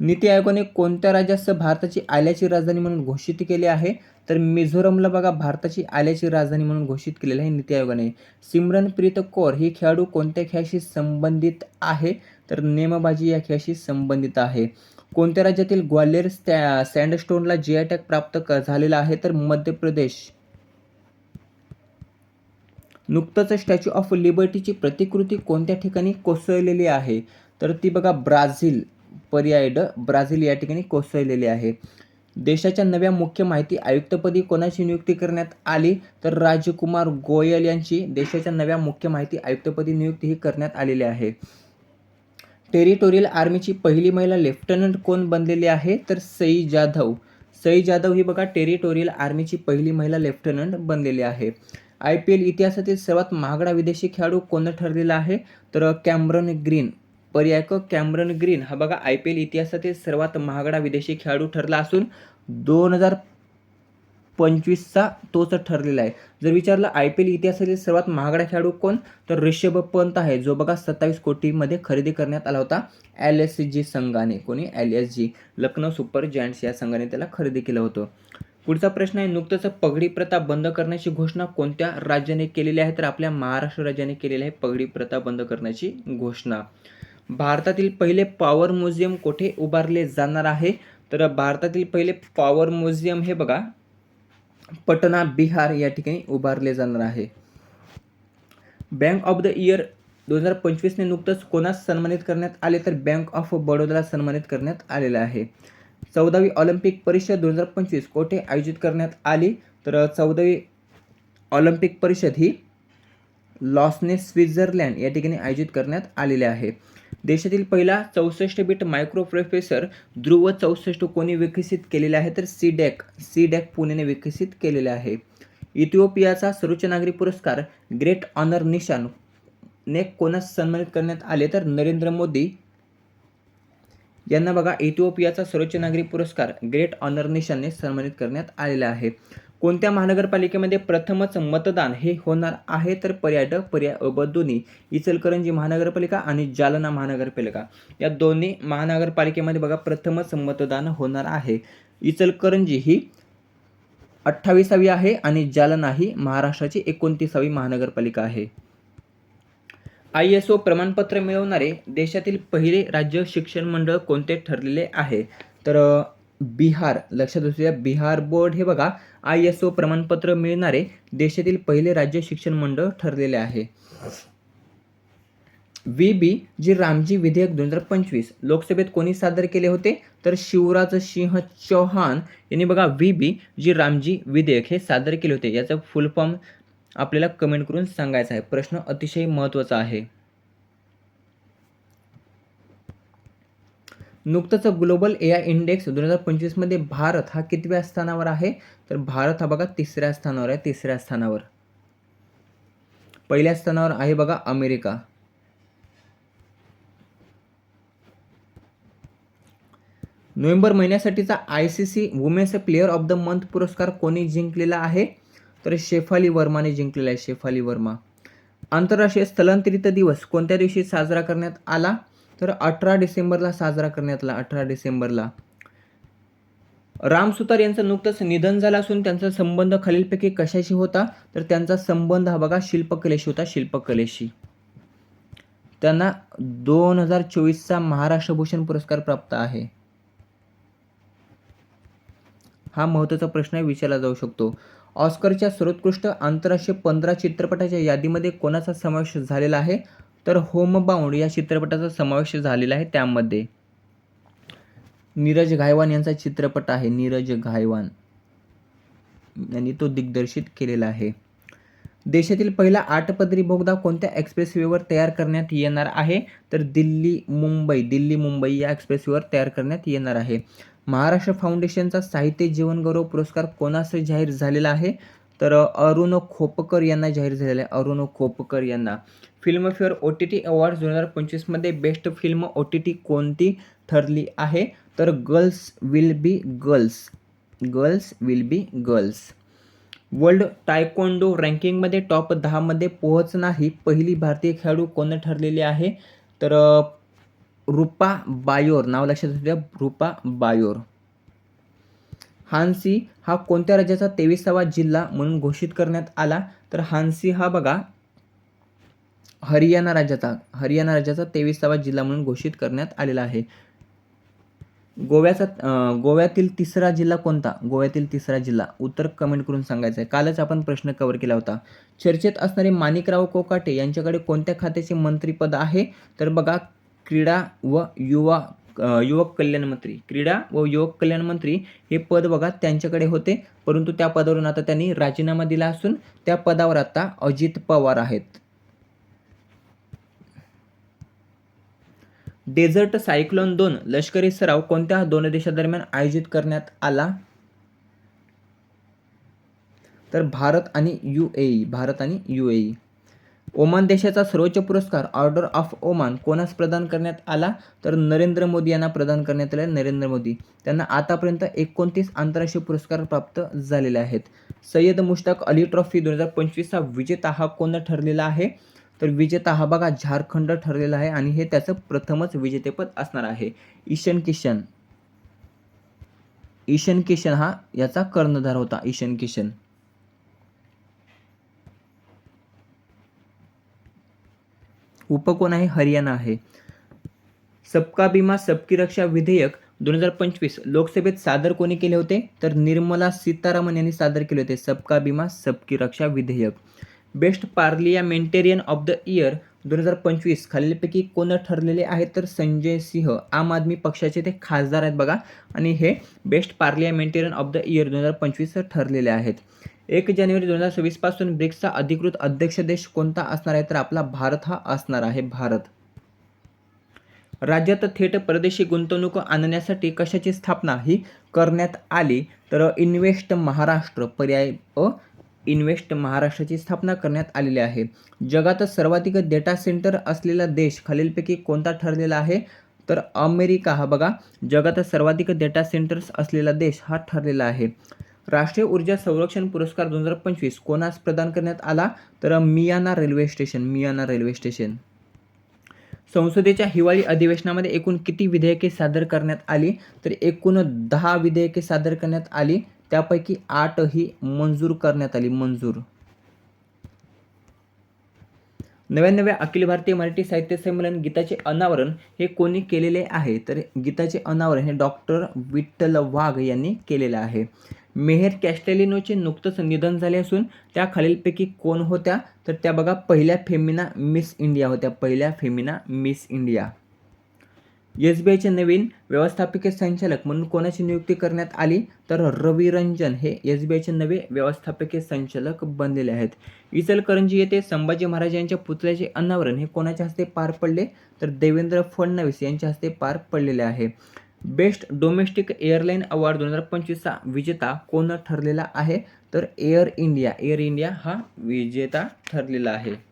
नीती आयोगाने कोणत्या राज्यास भारताची आल्याची राजधानी म्हणून घोषित केले आहे? तर मिझोरमला बघा भारताची आल्याची राजधानी म्हणून घोषित केलेलं आहे नीती आयोगाने. सिमरनप्रीत कौर ही खेळाडू कोणत्या खेळाशी संबंधित आहे? तर नेमबाजी या खेळाशी संबंधित आहे. कोणत्या राज्यातील ग्वाल्हेर सँडस्टोनला GI टॅग प्राप्त झालेला आहे? तर मध्य प्रदेश. नुकतंच स्टॅच्यू ऑफ लिबर्टीची प्रतिकृती कोणत्या ठिकाणी कोसळलेली आहे? तर ती बघा ब्राझील. पर्याय ड ब्राझील या ठिकाणी कोसळलेली आहे. देशाच्या नव्या मुख्य माहिती आयुक्तपदी कोणाची नियुक्ती करण्यात आली? तर राजकुमार गोयल यांची देशाच्या नव्या मुख्य माहिती आयुक्तपदी नियुक्ती ही करण्यात आलेली आहे. टेरिटोरियल आर्मीची पहिली महिला लेफ्टनंट कोण बनलेली आहे? तर सई जाधव. सई जाधव ही बघा टेरिटोरियल आर्मीची पहिली महिला लेफ्टनंट बनलेली आहे. IPL इतिहासातील सर्वात महागडा विदेशी खेळाडू कोण ठरलेला आहे? तर कॅमरन ग्रीन. पर्याय क कॅमरन ग्रीन हा बघा IPL इतिहासातील सर्वात महागडा विदेशी खेळाडू ठरला असून 2025चा तोच ठरलेला आहे. जर विचारलं IPL इतिहासातील सर्वात महागडा खेळाडू कोण, तर ऋषभ पंत आहे, जो बघा 27 कोटीमध्ये खरेदी करण्यात आला होता LSG संघाने. कोणी? LSG, लखनौ सुपर जायंट्स या संघाने त्याला खरेदी केलं होतं. पुढचा प्रश्न आहे, नुकतंच पगडी प्रथा बंद करण्याची घोषणा कोणत्या राज्याने केलेली आहे, तर आपल्या महाराष्ट्र राज्याने केलेली आहे पगडी प्रथा बंद करण्याची घोषणा. भारतातील पहिले पॉवर म्युझियम कुठे उभारले जाणार आहे, तर भारतातील पहिले पॉवर म्युझियम हे बघा पटना बिहार या ठिकाणी उभारले जाणार आहे. बँक ऑफ द इयर 2025ने नुकतंच कोणास सन्मानित करण्यात आले, तर बँक ऑफ बडोदाला सन्मानित करण्यात आलेलं आहे. 14वी ऑलिम्पिक परिषद 2025 कोठे आयोजित करण्यात आली, तर 14वी ऑलिम्पिक परिषद ही लॉसने स्वित्झर्लंड या ठिकाणी आयोजित करण्यात आलेले आहे. देशातील पहिला 64 बिट मायक्रो प्रोसेसर ध्रुव 64 कोणी विकसित केलेले आहे, तर सीडॅक पुणेने विकसित केलेले आहे. इथिओपियाचा सर्वोच्च नागरी पुरस्कार ग्रेट ऑनर निशान ने कोणास सन्मानित करण्यात आले, तर नरेंद्र मोदी यांना बघा इथिओपियाचा सर्वोच्च नागरी पुरस्कार ग्रेट ऑनर निशानने सन्मानित करण्यात आलेला आहे. कोणत्या महानगरपालिकेमध्ये प्रथमच मतदान हे होणार आहे, तर पर्याय अ, ब दोन्ही इचलकरंजी महानगरपालिका आणि जालना महानगरपालिका या दोन्ही महानगरपालिकेमध्ये बघा प्रथमच मतदान होणार आहे. इचलकरंजी ही 28वी आहे आणि जालना ही महाराष्ट्राची 29वी महानगरपालिका आहे. ISO प्रमाणपत्र मिळवणारे देशातील पहिले राज्य शिक्षण मंडळ कोणते ठरलेले आहे, तर बिहार. लक्षात असू द्या, बिहार बोर्ड हे बघा ISO प्रमाणपत्र मिळणारे देशातील पहिले राज्य शिक्षण मंडळ ठरलेले आहे. VB जी रामजी विधेयक 2025 लोकसभेत कोणी सादर केले होते, तर शिवराज सिंह चौहान यांनी बघा VB जी रामजी विधेयक हे सादर केले होते. याचा फुल फॉर्म आपल्याला कमेंट करून सांगायचा आहे. प्रश्न अतिशय महत्त्वाचा आहे. नुकतंच ग्लोबल AI इंडेक्स 2025 मध्ये भारत हा कितव्या स्थानावर आहे, तर भारत हा बघा 3ऱ्या स्थानावर आहे. 3ऱ्या स्थानावर. पहिल्या स्थानावर आहे बघा अमेरिका. नोव्हेंबर महिन्यासाठीचा ICC women's player of the month पुरस्कार कोणी जिंकलेला आहे, तर शेफाली वर्माने जिंकलेला आहे. शेफाली वर्मा. आंतरराष्ट्रीय स्थलांतरित दिवस कोणत्या दिवशी साजरा करण्यात आला, तर 18 डिसेंबरला साजरा करण्यात आला. 18 डिसेंबरला. राम सुतार यांचं नुकतंच निधन झालं असून त्यांचा संबंध खालीलपैकी कशाशी होता, तर त्यांचा संबंध हा बघा शिल्पकलेशी होता. शिल्पकलेशी. त्यांना 2024चा महाराष्ट्र भूषण पुरस्कार प्राप्त आहे. हा महत्त्वाचा प्रश्न विचारला जाऊ शकतो. ऑस्करच्या सर्वोत्कृष्ट आंतरराष्ट्रीय 15 चित्रपटाच्या यादीमध्ये कोणाचा समावेश झालेला आहे, तर होमबाउंड या चित्रपटाचा समावेश झालेला आहे. त्यामध्ये नीरज घायवान यांचा चित्रपट आहे. नीरज घायवान यांनी तो दिग्दर्शित केलेला आहे. देशातील पहिला 8 पदरी बोगदा कोणत्या एक्सप्रेसवेवर तयार करण्यात येणार आहे, तर दिल्ली मुंबई या एक्सप्रेसवेवर तयार करण्यात येणार आहे. महाराष्ट्र फाउंडेशनचा साहित्य जीवनगौरव पुरस्कार कोणास जाहीर झालेला आहे, तर अरुण खोपकर यांना जाहीर झालेला आहे. अरुण खोपकर यांना. फिल्मफेअर OTT अवॉर्ड्स 2025 मध्ये बेस्ट फिल्म OTT कोणती ठरली आहे, तर girls will be girls. World taekwondo रँकिंगमध्ये टॉप 10 मध्ये पोहोचणारी पहिली भारतीय खेळाडू कोण ठरलेली आहे, तर रूपा बायोर. नाव लक्षात असू द्या, रूपा बायोर. हान्सी हा कोणत्या राज्याचा 23वा जिल्हा म्हणून घोषित करण्यात आला, तर हान्सी हा बघा हरियाणा राज्याचा 23वा जिल्हा म्हणून घोषित करण्यात आलेला आहे. गोव्यातील तिसरा जिल्हा कोणता? गोव्यातील तिसरा जिल्हा उत्तर कमेंट करून सांगायचं आहे. कालच आपण प्रश्न कव्हर केला होता. चर्चेत असणारे माणिकराव कोकाटे यांच्याकडे कोणत्या खात्याचे मंत्रीपद आहे, तर बघा क्रीडा व युवक कल्याण मंत्री हे पद बघा त्यांच्याकडे होते, परंतु त्या पदावरून आता त्यांनी राजीनामा दिला असून त्या पदावर आता अजित पवार आहेत. डेझर्ट सायक्लोन 2 लष्करी सराव कोणत्या 2 देशांदरम्यान आयोजित करण्यात आला, तर भारत आणि UAE. ओमान देशाचा सर्वोच्च पुरस्कार ऑर्डर ऑफ ओमान कोणास प्रदान करण्यात आला? तर नरेंद्र मोदी यांना प्रदान करण्यात आला. नरेंद्र मोदी त्यांना आतापर्यंत 29 आंतरराष्ट्रीय पुरस्कार प्राप्त झालेले आहेत. सय्यद मुश्ताक अली ट्रॉफी 2025 चा विजेता हा कोण ठरलेला आहे? तर विजेता हा बघा झारखंड ठरलेला आहे आणि हे त्याचं प्रथमच विजेतेपद असणार आहे. ईशान किशन हा याचा कर्णधार होता. ईशान किशन. उपकोण आहे हरियाणा आहे. सबका बिमा सबकी रक्षा विधेयक 2025 लोकसभेत सादर कोणी केले होते? तर निर्मला सीतारामन यांनी सादर केले होते. सबका बिमा सबकी रक्षा विधेयक. Best parliamentarian of the year 2025 खालीलपैकी कोण ठरलेले आहेत? तर संजय सिंह आम आदमी पक्षाचे ते खासदार आहेत बघा आणि हे best parliamentarian of the year 2025 ठरलेले आहेत. 1 जानेवारी 2026 पासून ब्रिक्सचा अधिकृत अध्यक्ष देश कोणता असणार आहे? तर आपला भारत हा असणार आहे. भारत. राज्यात थेट परदेशी गुंतवणूक आणण्यासाठी कशाची स्थापना ही करण्यात आली? तर इन्व्हेस्ट महाराष्ट्र पर्याय इन्व्हेस्ट महाराष्ट्राची स्थापना करण्यात आलेली आहे. जगात सर्वाधिक डेटा सेंटर असलेला देश खालीलपैकी कोणता ठरलेला आहे? तर अमेरिका हा बघा जगात सर्वाधिक डेटा सेंटर्स असलेला देश हा ठरलेला आहे. राष्ट्रीय ऊर्जा संरक्षण पुरस्कार 2025 कोणास प्रदान करण्यात आला? तर मियाना रेल्वे स्टेशन. संसदेच्या हिवाळी अधिवेशनामध्ये एकूण किती विधेयके सादर करण्यात आली? तर एकूण 10 विधेयके सादर करण्यात आली. त्यापैकी 8 ही मंजूर करण्यात आली. 99व्या अखिल भारतीय मराठी साहित्य संमेलन गीताचे अनावरण हे कोणी केलेले आहे? तर गीताचे अनावरण हे डॉक्टर विठ्ठल वाघ यांनी केलेले आहे. मेहर कॅस्टेलिनोचे नुकतंच निधन झाले असून त्या खालीलपैकी कोण होत्या? तर त्या बघा पहिल्या फेमिना मिस इंडिया होत्या. पहिल्या फेमिना मिस इंडिया. एसबीआयचे नवीन व्यवस्थापकीय संचालक म्हणून कोणाची नियुक्ती करण्यात आली? तर रवी रंजन हे एसबीआयचे नवे व्यवस्थापकीय संचालक बनलेले आहेत. इचलकरंजी येथे संभाजी महाराज यांच्या पुतळ्याचे अनावरण हे कोणाच्या हस्ते पार पडले? तर देवेंद्र फडणवीस यांच्या हस्ते पार पडलेले आहे. बेस्ट डोमेस्टिक एअरलाईन अवॉर्ड 2025 चा विजेता कोण ठरलेला आहे? तर एअर इंडिया हा विजेता ठरलेला आहे.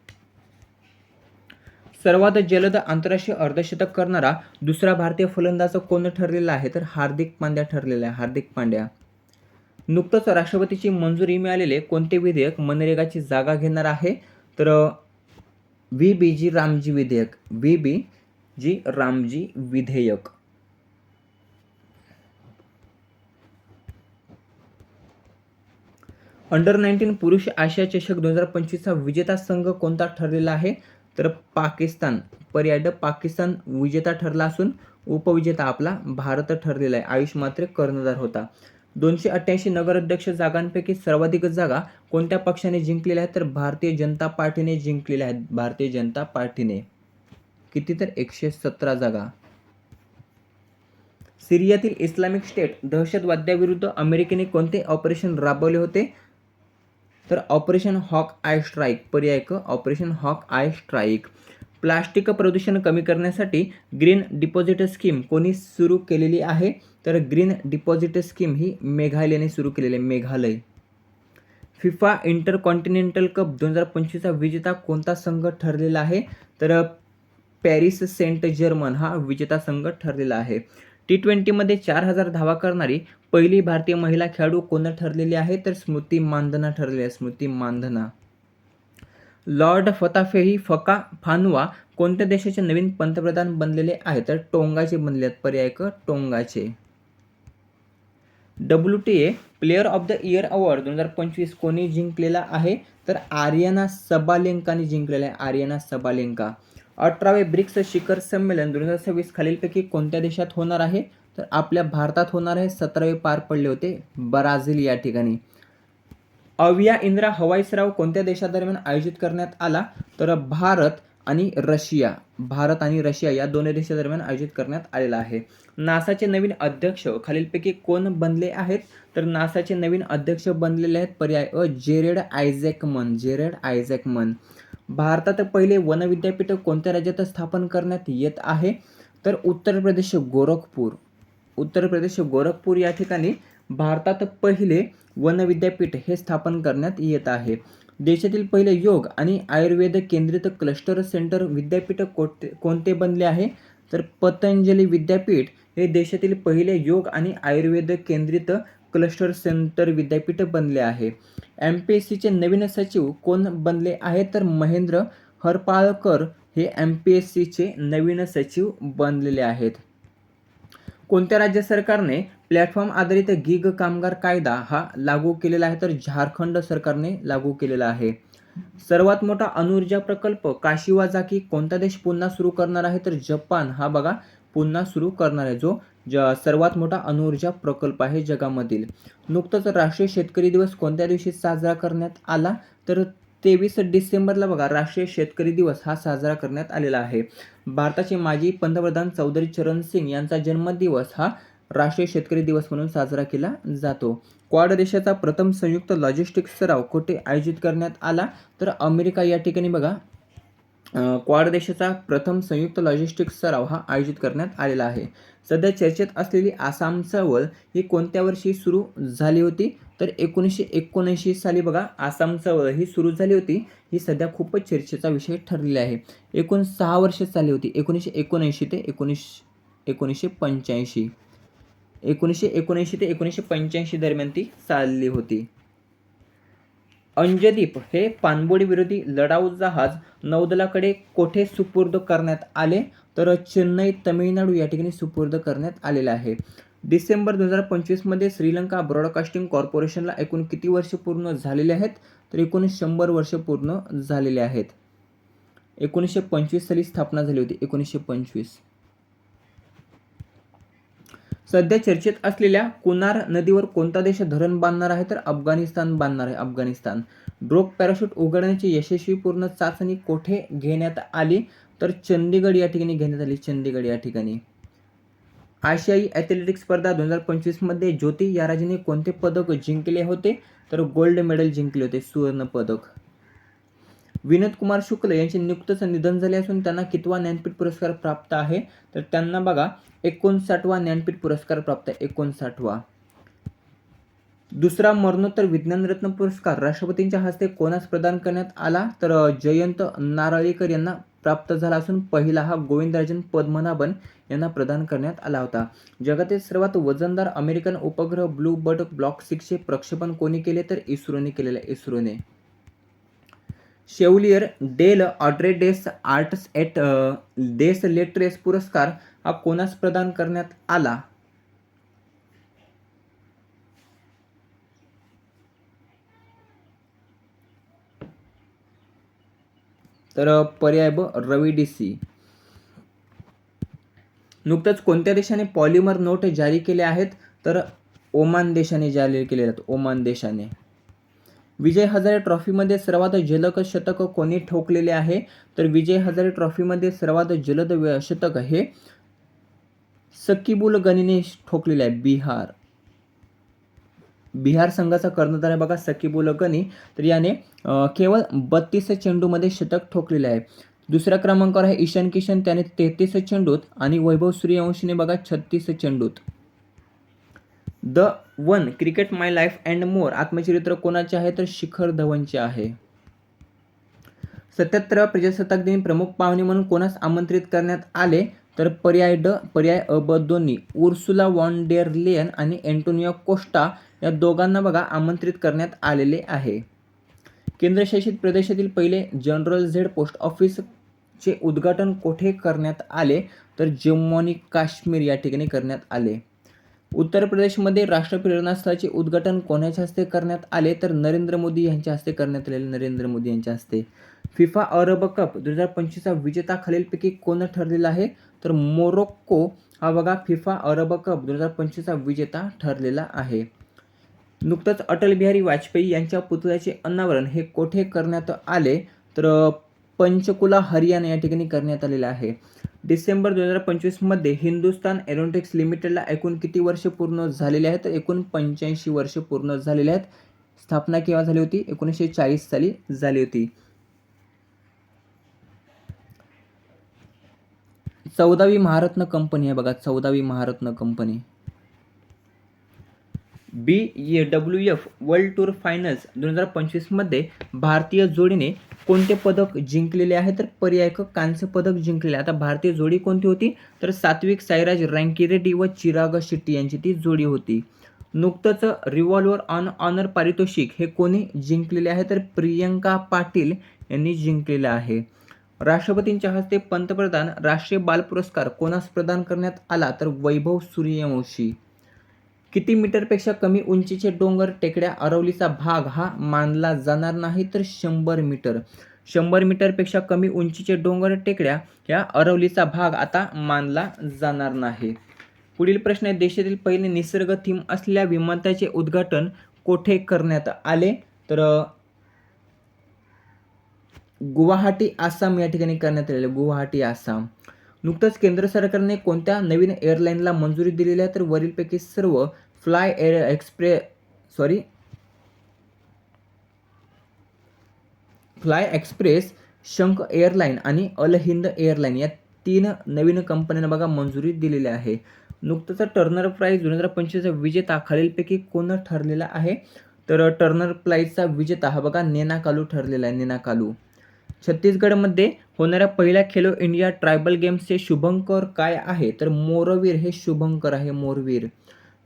सर्वात जलद आंतरराष्ट्रीय अर्धशतक करणारा दुसरा भारतीय फलंदाज कोण ठरलेला आहे? तर हार्दिक पांड्या ठरलेला आहे. हार्दिक पांड्या. नुकतंच राष्ट्रपतीची मंजुरी मिळालेले कोणते विधेयक मनरेगाची जागा घेणार आहे? तर व्ही.बी.जी. रामजी विधेयक. अंडर 19 पुरुष आशिया चषक 2025 चा विजेता संघ कोणता ठरलेला आहे? तर पाकिस्तान. पर्याय ड पाकिस्तान विजेता ठरला असून उपविजेता आपला भारत ठरलेला आहे. आयुष मात्रे कर्णधार होता. 288 नगराध्यक्ष जागांपैकी सर्वाधिक जागा कोणत्या पक्षाने जिंकलेल्या आहेत? तर भारतीय जनता पार्टीने जिंकलेल्या आहेत. भारतीय जनता पार्टीने. किती? तर 117 जागा. सिरियातील इस्लामिक स्टेट दहशतवाद्याविरुद्ध अमेरिकेने कोणते ऑपरेशन राबवले होते? तर ऑपरेशन हॉक आय स्ट्राईक. पर्याय क Operation Hawk Eye Strike. Plastic प्रदूषण कमी करण्यासाठी ग्रीन डिपॉझिट स्कीम कोणी सुरू केलेली आहे? तर ग्रीन डिपॉझिट स्कीम ही मेघालयने सुरू केलेली आहे. मेघालय. फिफा इंटरकॉन्टिनेंटल कप 2025 चा विजेता कोणता संघ ठरलेला आहे? तर पॅरिस सेंट जर्मन हा विजेता संघ ठरलेला आहे. T20 मध्ये 4000 धावा करणारी पहिली भारतीय महिला खेळाडू कोण ठरलेली आहे? तर स्मृती मानधना ठरलेली आहे. स्मृती मानधना. लॉर्ड फताफेही फका-फानुआ कोणत्या देशाचे नवीन पंतप्रधान बनलेले आहेत? तर टोंगाचे बनले आहेत. पर्याय क टोंगाचे. WTA player of the year award 2025 कोणी जिंकलेला आहे? तर आर्याना सबालेंकाने जिंकलेला आहे. Aryna Sabalenka. 18वे ब्रिक्स शिखर संमेलन 2026 खालीलपैकी कोणत्या देशात होणार आहे? तर आपल्या भारतात होणार आहे. 17वे पार पडले होते ब्राझील या ठिकाणी. अविया इंद्रा हवाई सराव कोणत्या देशादरम्यान आयोजित करण्यात आला? तर भारत आणि रशिया या दोन्ही देशादरम्यान आयोजित करण्यात आलेला आहे. नासाचे नवीन अध्यक्ष खालीलपैकी कोण बनले आहेत? तर नासाचे नवीन अध्यक्ष बनलेले आहेत. पर्याय अ जेरेड आयझॅकमन. भारतात पहिले वन विद्यापीठ कोणत्या राज्यात स्थापन करण्यात येत आहे? तर उत्तर प्रदेश गोरखपूर या ठिकाणी भारतात पहिले वन विद्यापीठ हे स्थापन करण्यात येत आहे. देशातील पहिले योग आणि आयुर्वेद केंद्रित क्लस्टर सेंटर विद्यापीठ कोणते बनले आहे? तर पतंजली विद्यापीठ हे देशातील पहिले योग आणि आयुर्वेद केंद्रित क्लस्टर सेंटर विद्यापीठ बनले आहे. MPSCचे नवीन सचिव कोण बनले आहेत? तर महेंद्र हरपाळकर हे MPSCचे नवीन सचिव बनलेले आहेत. कोणत्या राज्य सरकारने प्लॅटफॉर्म आधारित गिग कामगार कायदा हा लागू केलेला आहे? तर झारखंड सरकारने लागू केलेला आहे. सर्वात मोठा अणुऊर्जा प्रकल्प काशिवाजाकी कोणता देश पुन्हा सुरू करणार आहे? तर जपान हा बघा पुन्हा सुरू करणार आहे, जो सर्वात मोठा अणुऊर्जा प्रकल्प आहे जगामधील. नुकतंच राष्ट्रीय शेतकरी दिवस कोणत्या दिवशी साजरा करण्यात आला? तर 23 डिसेंबरला बघा राष्ट्रीय शेतकरी दिवस हा साजरा करण्यात आलेला आहे. भारताचे माजी पंतप्रधान चौधरी चरण सिंग यांचा जन्मदिवस हा राष्ट्रीय शेतकरी दिवस म्हणून साजरा केला जातो. क्वाड देशाचा प्रथम संयुक्त लॉजिस्टिक्स सराव कुठे आयोजित करण्यात आला? तर अमेरिका या ठिकाणी बघा क्वाड देशाचा प्रथम संयुक्त लॉजिस्टिक्स सराव हा आयोजित करण्यात आलेला आहे. सध्या चर्चेत असलेली आसाम चळवळ ही कोणत्या वर्षी सुरू झाली होती? तर 1979 साली बघा आसाम चळवळ ही सुरू झाली होती. ही सध्या खूपच चर्चेचा विषय ठरलेला आहे. एकूण 6 वर्ष चालली होती. 1979 ते 1985 1979 ते 1985 दरम्यान ती चालली होती. अंजदीप हे पाणबुडी विरोधी लढाऊ जहाज नौदलाकडे कोठे सुपूर्द करण्यात आले? तर चेन्नई, तमिळनाडू या ठिकाणी सुपूर्द करण्यात आलेले आहे. डिसेंबर 2025 मध्ये श्रीलंका ब्रॉडकास्टिंग कॉर्पोरेशनला एकूण किती वर्ष पूर्ण झालेले आहेत? तर एकूण 100 वर्ष पूर्ण झालेले आहेत. 1925 साली स्थापना झाली होती. 1925. सध्या चर्चेत असलेल्या कुनार नदीवर कोणता देश धरण बांधणार आहे? तर अफगाणिस्तान बांधणार आहे. अफगाणिस्तान. ड्रोक पॅराशूट उघडण्याची यशस्वीपूर्ण चाचणी कोठे घेण्यात आली? तर चंदीगड या ठिकाणी घेण्यात आली. चंदीगड या ठिकाणी. आशियाई ॲथलेटिक्स स्पर्धा 2025 मध्ये ज्योती याराजीने कोणते पदक जिंकले होते? तर गोल्ड मेडल जिंकले होते. सुवर्ण पदक. विनोद कुमार शुक्ल यांचे नुकतंच निधन झाले असून त्यांना कितवा ज्ञानपीठ पुरस्कार प्राप्त आहे? तर त्यांना बघा 59वा ज्ञानपीठ पुरस्कार प्राप्त आहे. 59वा. दुसरा मरणोत्तर विज्ञान रत्न पुरस्कार राष्ट्रपतींच्या हस्ते कोणास प्रदान करण्यात आला? तर जयंत नारळीकर यांना प्राप्त झाला असून पहिला हा गोविंदराजन पद्मनाभन यांना प्रदान करण्यात आला होता. जगातील सर्वात वजनदार अमेरिकन उपग्रह ब्लू बर्ड ब्लॉक 6 चे प्रक्षेपण कोणी केले? तर इस्रोने केलेले. इस्रोने. Chevalier de l'Ordre des Arts et des Lettres पुरस्कार हा कोणास प्रदान करण्यात आला? तर पर्याय ब रवी डी.सी. नुकतंच कोणत्या देशाने पॉलिमर नोट जारी केले आहेत? तर ओमान देशाने जारी केले आहेत. ओमान देशाने. विजय हजारे ट्रॉफीमध्ये सर्वात जलद शतक कोणी ठोकलेले आहे? तर विजय हजारे ट्रॉफीमध्ये सर्वात जलद शतक हे सकीबुल गनीने ठोकलेले आहे. बिहार संघाचा कर्णधार आहे बघा सकीबुल गनी. तर याने केवळ 32 चेंडूमध्ये शतक ठोकलेले आहे. दुसऱ्या क्रमांकावर आहे ईशान किशन, त्याने 33 चेंडूत आणि वैभव सूर्यवंशीने बघा 36 चेंडूत. The one cricket my life and more आत्मचरित्र कोणाचे आहे? तर शिखर धवनचे आहे. 77व्या प्रजासत्ताक दिनी प्रमुख पाहुणे म्हणून कोणास आमंत्रित करण्यात आले? तर पर्याय ड पर्याय अ ब दोन्ही. उर्सुला वॉन डेर लेयन आणि एंटोनियो कोस्टा या दोघांना बघा आमंत्रित करण्यात आलेले आहे. केंद्रशासित प्रदेशातील पहिले जनरल झेड पोस्ट ऑफिसचे उद्घाटन कोठे करण्यात आले? तर जम्मू आणि काश्मीर या ठिकाणी करण्यात आले. उत्तर प्रदेशमध्ये राष्ट्रप्रेरणा स्थळाचे उद्घाटन कोणाच्या हस्ते करण्यात आले? तर नरेंद्र मोदी यांच्या हस्ते करण्यात आलेले. नरेंद्र मोदी यांच्या हस्ते. फिफा अरब कप 2025चा विजेता खालीलपैकी कोण ठरलेला आहे? तर मोरोक्को हा बघा फिफा अरब कप 2025चा विजेता ठरलेला आहे. नुकतंच अटल बिहारी वाजपेयी यांच्या पुतळ्याचे अनावरण हे कोठे करण्यात आले? तर पंचकुला हरियाणा या ठिकाणी करण्यात आलेले आहे. डिसेंबर 2025 मध्ये हिंदुस्तान एरोनॉटिक्स लिमिटेडला एकूण किती वर्ष पूर्ण झालेले आहेत? तर एकूण 85 वर्ष पूर्ण झालेले आहेत. स्थापना केव्हा झाली होती? 1940 साली झाली होती. 14वी महारत्न कंपनी आहे बघा. 14वी महारत्न company. BWF world tour finals 2025मध्ये भारतीय जोडीने कोणते पदक जिंकलेले आहे? तर पर्याय क कांस्य पदक जिंकलेले. आता भारतीय जोडी कोणती होती? तर सात्विक साईराज रँकीरेड्डी व चिराग शेट्टी यांची ती जोडी होती. नुकतंच रिव्हॉल्वर ऑन ऑनर पारितोषिक हे कोणी जिंकलेले आहे? तर प्रियंका पाटील यांनी जिंकलेलं आहे. राष्ट्रपतींच्या हस्ते पंतप्रधान राष्ट्रीय बाल पुरस्कार कोणास प्रदान करण्यात आला? तर वैभव सूर्यवंशी. किती मीटरपेक्षा कमी उंचीचे डोंगर टेकड्या अरवलीचा भाग हा मानला जाणार नाही? तर 100 मीटर. 100 मीटरपेक्षा कमी उंचीचे डोंगर टेकड्या या अरवलीचा भाग आता मानला जाणार नाही. पुढील प्रश्न आहे, देशातील पहिले निसर्ग थीम असलेल्या विमानतळाचे उद्घाटन कोठे करण्यात आले? तर गुवाहाटी आसाम या ठिकाणी करण्यात आलेले. गुवाहाटी आसाम. नुकतंच केंद्र सरकारने कोणत्या नवीन एअरलाईनला मंजुरी दिलेली आहे? तर वरीलपैकी सर्व फ्लाय एक्सप्रेस, शंख एअरलाईन आणि अल हिंद एअरलाईन या 3 नवीन कंपन्यांना बघा मंजुरी दिलेली आहे. नुकतंच टर्नर प्राइज 2025चा विजेता खालीलपैकी कोण ठरलेला आहे? तर टर्नर प्राइजचा विजेता हा बघा नेना कालू ठरलेला आहे. नेना कालू. छत्तीसगडमध्ये होणाऱ्या पहिल्या खेलो इंडिया ट्रायबल गेम्सचे शुभंकर काय आहे? तर मोरवीर हे शुभंकर आहे. मोरवीर.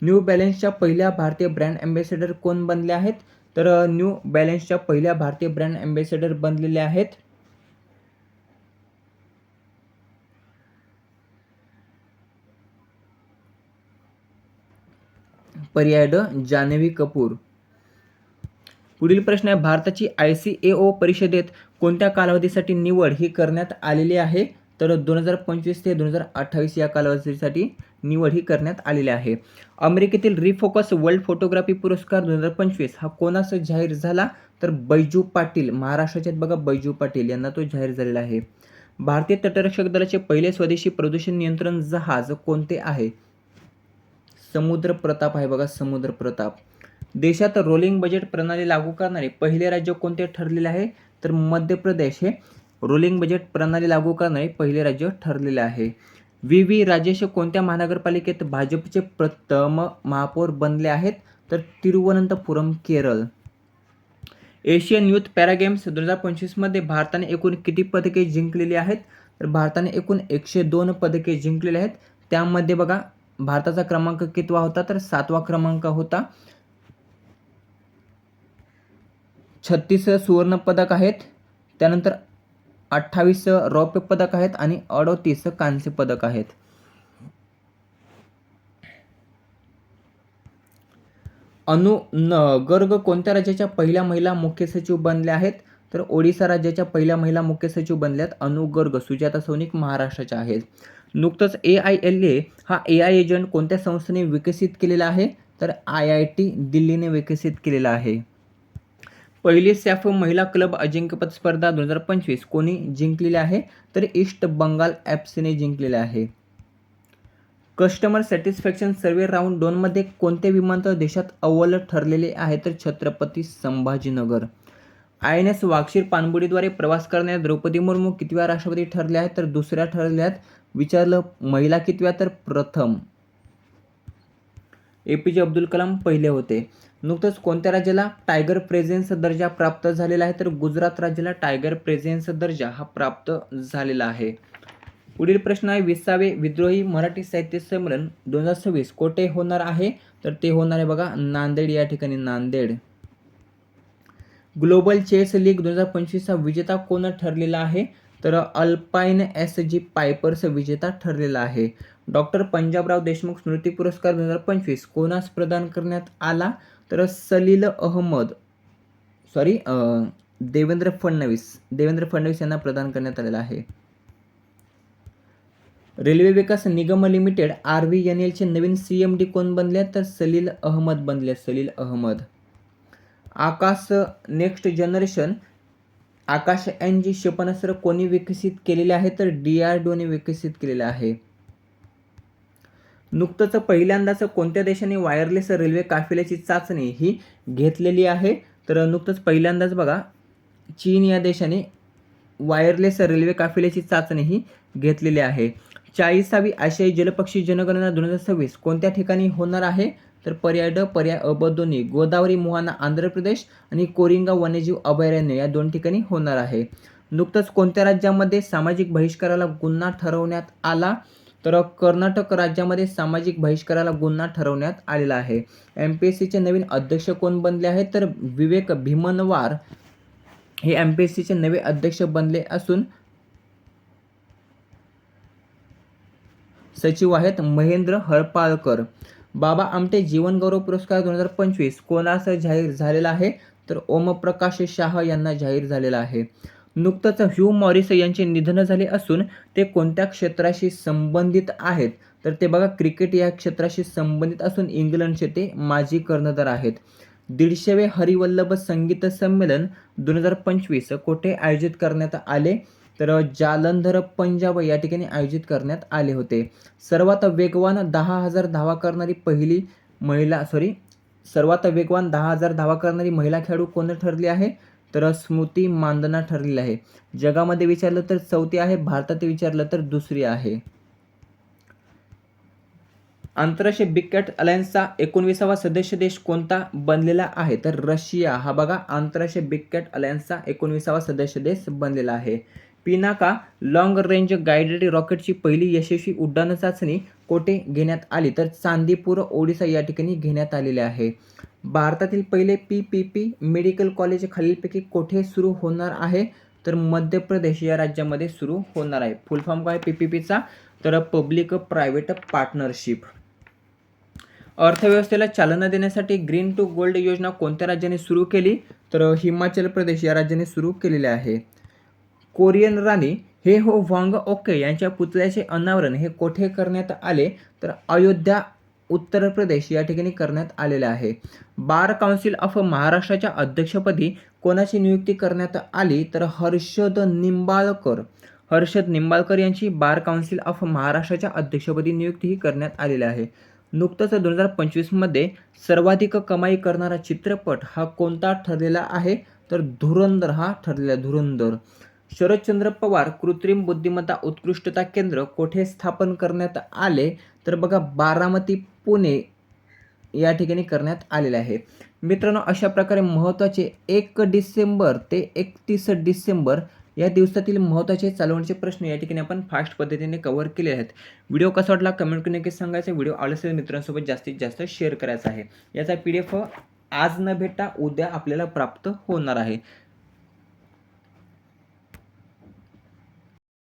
न्यू बॅलेन्सच्या पहिल्या भारतीय ब्रँड अँबॅसेडर कोण बनले आहेत? तर न्यू बॅलेन्सच्या पहिल्या भारतीय ब्रँड अँबॅसेडर बनलेले आहेत पर्याय ड जान्हवी कपूर. पुढील प्रश्न आहे, भारताची ICAO परिषदेत कोणत्या कालावधीसाठी निवड ही करण्यात आलेली आहे? तर 2025 ते 2028 या कालावधीसाठी निवड ही करण्यात आलेली आहे. अमेरिकेतील रिफोकस वर्ल्ड फोटोग्राफी पुरस्कार 2025 हा कोणास जाहीर झाला? तर बैजू पाटील. महाराष्ट्राचे बघा बैजू पाटील यांना तो जाहीर झालेला आहे. भारतीय तटरक्षक दलाचे पहिले स्वदेशी प्रदूषण नियंत्रण जहाज कोणते आहे? समुद्र प्रताप आहे बघा. समुद्र प्रताप. देशात रोलिंग बजेट प्रणाली लागू करणारे पहिले राज्य कोणते ठरलेले आहे? तर मध्य प्रदेश हे रोलिंग बजेट प्रणाली लागू करणारे पहिले राज्य ठरलेले आहे. VV राजेश कोणत्या महानगरपालिकेत भाजपचे प्रथम महापौर बनले आहेत? तर Thiruvananthapuram, Kerala. Asian youth para games 2025 मध्ये भारताने एकूण किती पदके जिंकलेली आहेत? तर भारताने एकूण 102 पदके जिंकलेली आहेत. त्यामध्ये बघा भारताचा क्रमांक कितवा होता? तर 7वा क्रमांक होता. 36 सुवर्ण पदक आहेत. त्यानंतर 28 रौप्य पदक आहेत आणि 38 कांस्य पदक आहेत. अनु गर्ग कोणत्या राज्याच्या पहिल्या महिला मुख्य सचिव बनल्या आहेत? तर ओडिशा राज्याच्या पहिल्या महिला मुख्य सचिव बनल्यात अनु गर्ग. सुजाता सौनिक महाराष्ट्राच्या आहेत. नुकतंच AILA हा AI एजंट कोणत्या संस्थेने विकसित केलेला आहे? तर IIT दिल्लीने विकसित केलेला आहे. पहिली सॅफ महिला क्लब अजिंक्यपद स्पर्धा 2025 कोणी जिंकलेली आहे? तर ईस्ट बंगाल एफसीने जिंकलेले आहे. कस्टमर सॅटिस्फॅक्शन सर्व्हे राऊंड 2 मध्ये कोणते विमानतळ देशात अव्वल ठरलेले आहे? तर छत्रपती संभाजीनगर. INS वागशीर पाणबुडीद्वारे प्रवास करणाऱ्या द्रौपदी मुर्मू कितव्या राष्ट्रपती ठरल्या आहेत? तर दुसऱ्या ठरल्या आहेत. विचारलं महिला कितव्या? तर प्रथम. APJ अब्दुल कलाम पहिले होते. नुकतंच कोणत्या राज्याला टायगर प्रेझेन्स दर्जा प्राप्त झालेला आहे? तर गुजरात राज्याला टायगर प्रेझेन्स दर्जा हा प्राप्त झालेला आहे. पुढील प्रश्न आहे, 20वे विद्रोही मराठी साहित्य संमेलन 2026 कोठे होणार आहे? तर ते होणार आहे बघा नांदेड या ठिकाणी. नांदेड. ग्लोबल चेस लीग 2025 चा विजेता कोण ठरलेला आहे? तर अल्पाईन SG पायपर्स विजेता ठरलेला आहे. डॉक्टर पंजाबराव देशमुख स्मृती पुरस्कार 2025 कोणास प्रदान करण्यात आला? तर देवेंद्र फडणवीस यांना प्रदान करण्यात आलेला आहे. रेल्वे विकास निगम लिमिटेड RVNL चे नवीन CMD कोण बनले? तर सलील अहमद बनले. सलील अहमद. आकाश नेक्स्ट जनरेशन आकाश NG क्षेपणास्त्र कोणी विकसित केलेले आहे? तर DRDOने विकसित केलेले आहे. नुकतंच पहिल्यांदाच कोणत्या देशाने वायरलेस रेल्वे काफिल्याची चाचणी ही घेतलेली आहे? तर नुकतंच पहिल्यांदाच बघा चीन या देशाने वायरलेस रेल्वे काफिल्याची चाचणी ही घेतलेली आहे. 40वी आशियाई जलपक्षी जनगणना 2026 कोणत्या ठिकाणी होणार आहे? तर पर्याय ड, पर्याय अ, ब दोन्ही. गोदावरी मोहाना आंध्र प्रदेश आणि कोरिंगा वन्यजीव अभयारण्य या 2 ठिकाणी होणार आहे. नुकतंच कोणत्या राज्यामध्ये सामाजिक बहिष्काराला गुन्हा ठरवण्यात आला? तर कर्नाटक राज्यामध्ये सामाजिक बहिष्काराला गुन्हा ठरवण्यात आलेला आहे. एम-पी-एस-सीचे नवीन अध्यक्ष कोण बनले आहेत? तर विवेक भीमनवार हे एम-पी-एस-सीचे नवे अध्यक्ष बनले असून सचिव आहेत महेंद्र हरपाळकर. बाबा आमटे जीवनगौरव पुरस्कार 2025 कोणास जाहीर झालेला आहे? तर ओमप्रकाश शाह यांना जाहीर झालेला आहे. नुकतंच ह्यू मॉरिस यांचे निधन झाले असून ते कोणत्या क्षेत्राशी संबंधित आहेत? तर ते बघा क्रिकेट या क्षेत्राशी संबंधित असून इंग्लंडचे ते माजी कर्णधार आहेत. 150वे हरिवल्लभ संगीत संमेलन 2025 कुठे आयोजित करण्यात आले? तर जालंधर पंजाब या ठिकाणी आयोजित करण्यात आले होते. सर्वात वेगवान 10,000 धावा करणारी महिला खेळाडू कोण ठरली आहे? तर स्मृती मानधना ठरलेली आहे. जगामध्ये विचारलं तर 4थी आहे, भारतात विचारलं तर 2री आहे. आंतरराष्ट्रीय बिग कॅट अलायन्सचा 19वा सदस्य देश कोणता बनलेला आहे? तर रशिया हा बघा आंतरराष्ट्रीय बिग कॅट अलायन्सचा 19वा सदस्य देश बनलेला आहे. पिनाका लॉंग रेंज गाइडेड रॉकेटची पहिली यशस्वी उड्डाण चाचणी कोठे घेण्यात आली? तर चांदीपूर ओडिसा या ठिकाणी घेण्यात आलेले आहे. भारतातील पहिले PPP मेडिकल कॉलेज खालीलपैकी कोठे सुरू होणार आहे? तर मध्य प्रदेश या राज्यामध्ये सुरू होणार आहे. फुल फॉर्म काय PPPचा? तर पब्लिक प्रायव्हेट पार्टनरशिप. अर्थव्यवस्थेला चालना देण्यासाठी ग्रीन टू गोल्ड योजना कोणत्या राज्याने सुरू केली? तर हिमाचल प्रदेश या राज्याने सुरू केलेली आहे. कोरियन राणी हे हो व्हांग ओके यांच्या पुतळ्याचे अनावरण हे कोठे करण्यात आले? तर अयोध्या उत्तर प्रदेश या ठिकाणी करण्यात आलेले आहे. बार काउन्सिल ऑफ महाराष्ट्राच्या अध्यक्षपदी कोणाची नियुक्ती करण्यात आली? तर हर्षद निंबाळकर यांची बार काउन्सिल ऑफ महाराष्ट्राच्या अध्यक्षपदी नियुक्ती ही करण्यात आलेली आहे. नुकतंच 2025 मध्ये सर्वाधिक कमाई करणारा चित्रपट हा कोणता ठरलेला आहे? तर धुरंधर हा ठरलेला धुरंधर. शरदचंद्र पवार कृत्रिम बुद्धिमत्ता उत्कृष्टता केंद्र कोठे स्थापन करण्यात आले? तर बघा बारामती पुणे या ठिकाणी करण्यात आलेले आहे. मित्रांनो अशा प्रकारे महत्त्वाचे 1 डिसेंबर ते 31 डिसेंबर या दिवसातील महत्त्वाचे चालवणीचे प्रश्न या ठिकाणी आपण फास्ट पद्धतीने कव्हर केले आहेत. व्हिडिओ कसा वाटला कमेंट करून नक्की सांगायचं. व्हिडिओ आवडल्यास मित्रांसोबत जास्तीत जास्त शेअर करायचा आहे. याचा PDF आज न भेटता उद्या आपल्याला प्राप्त होणार आहे.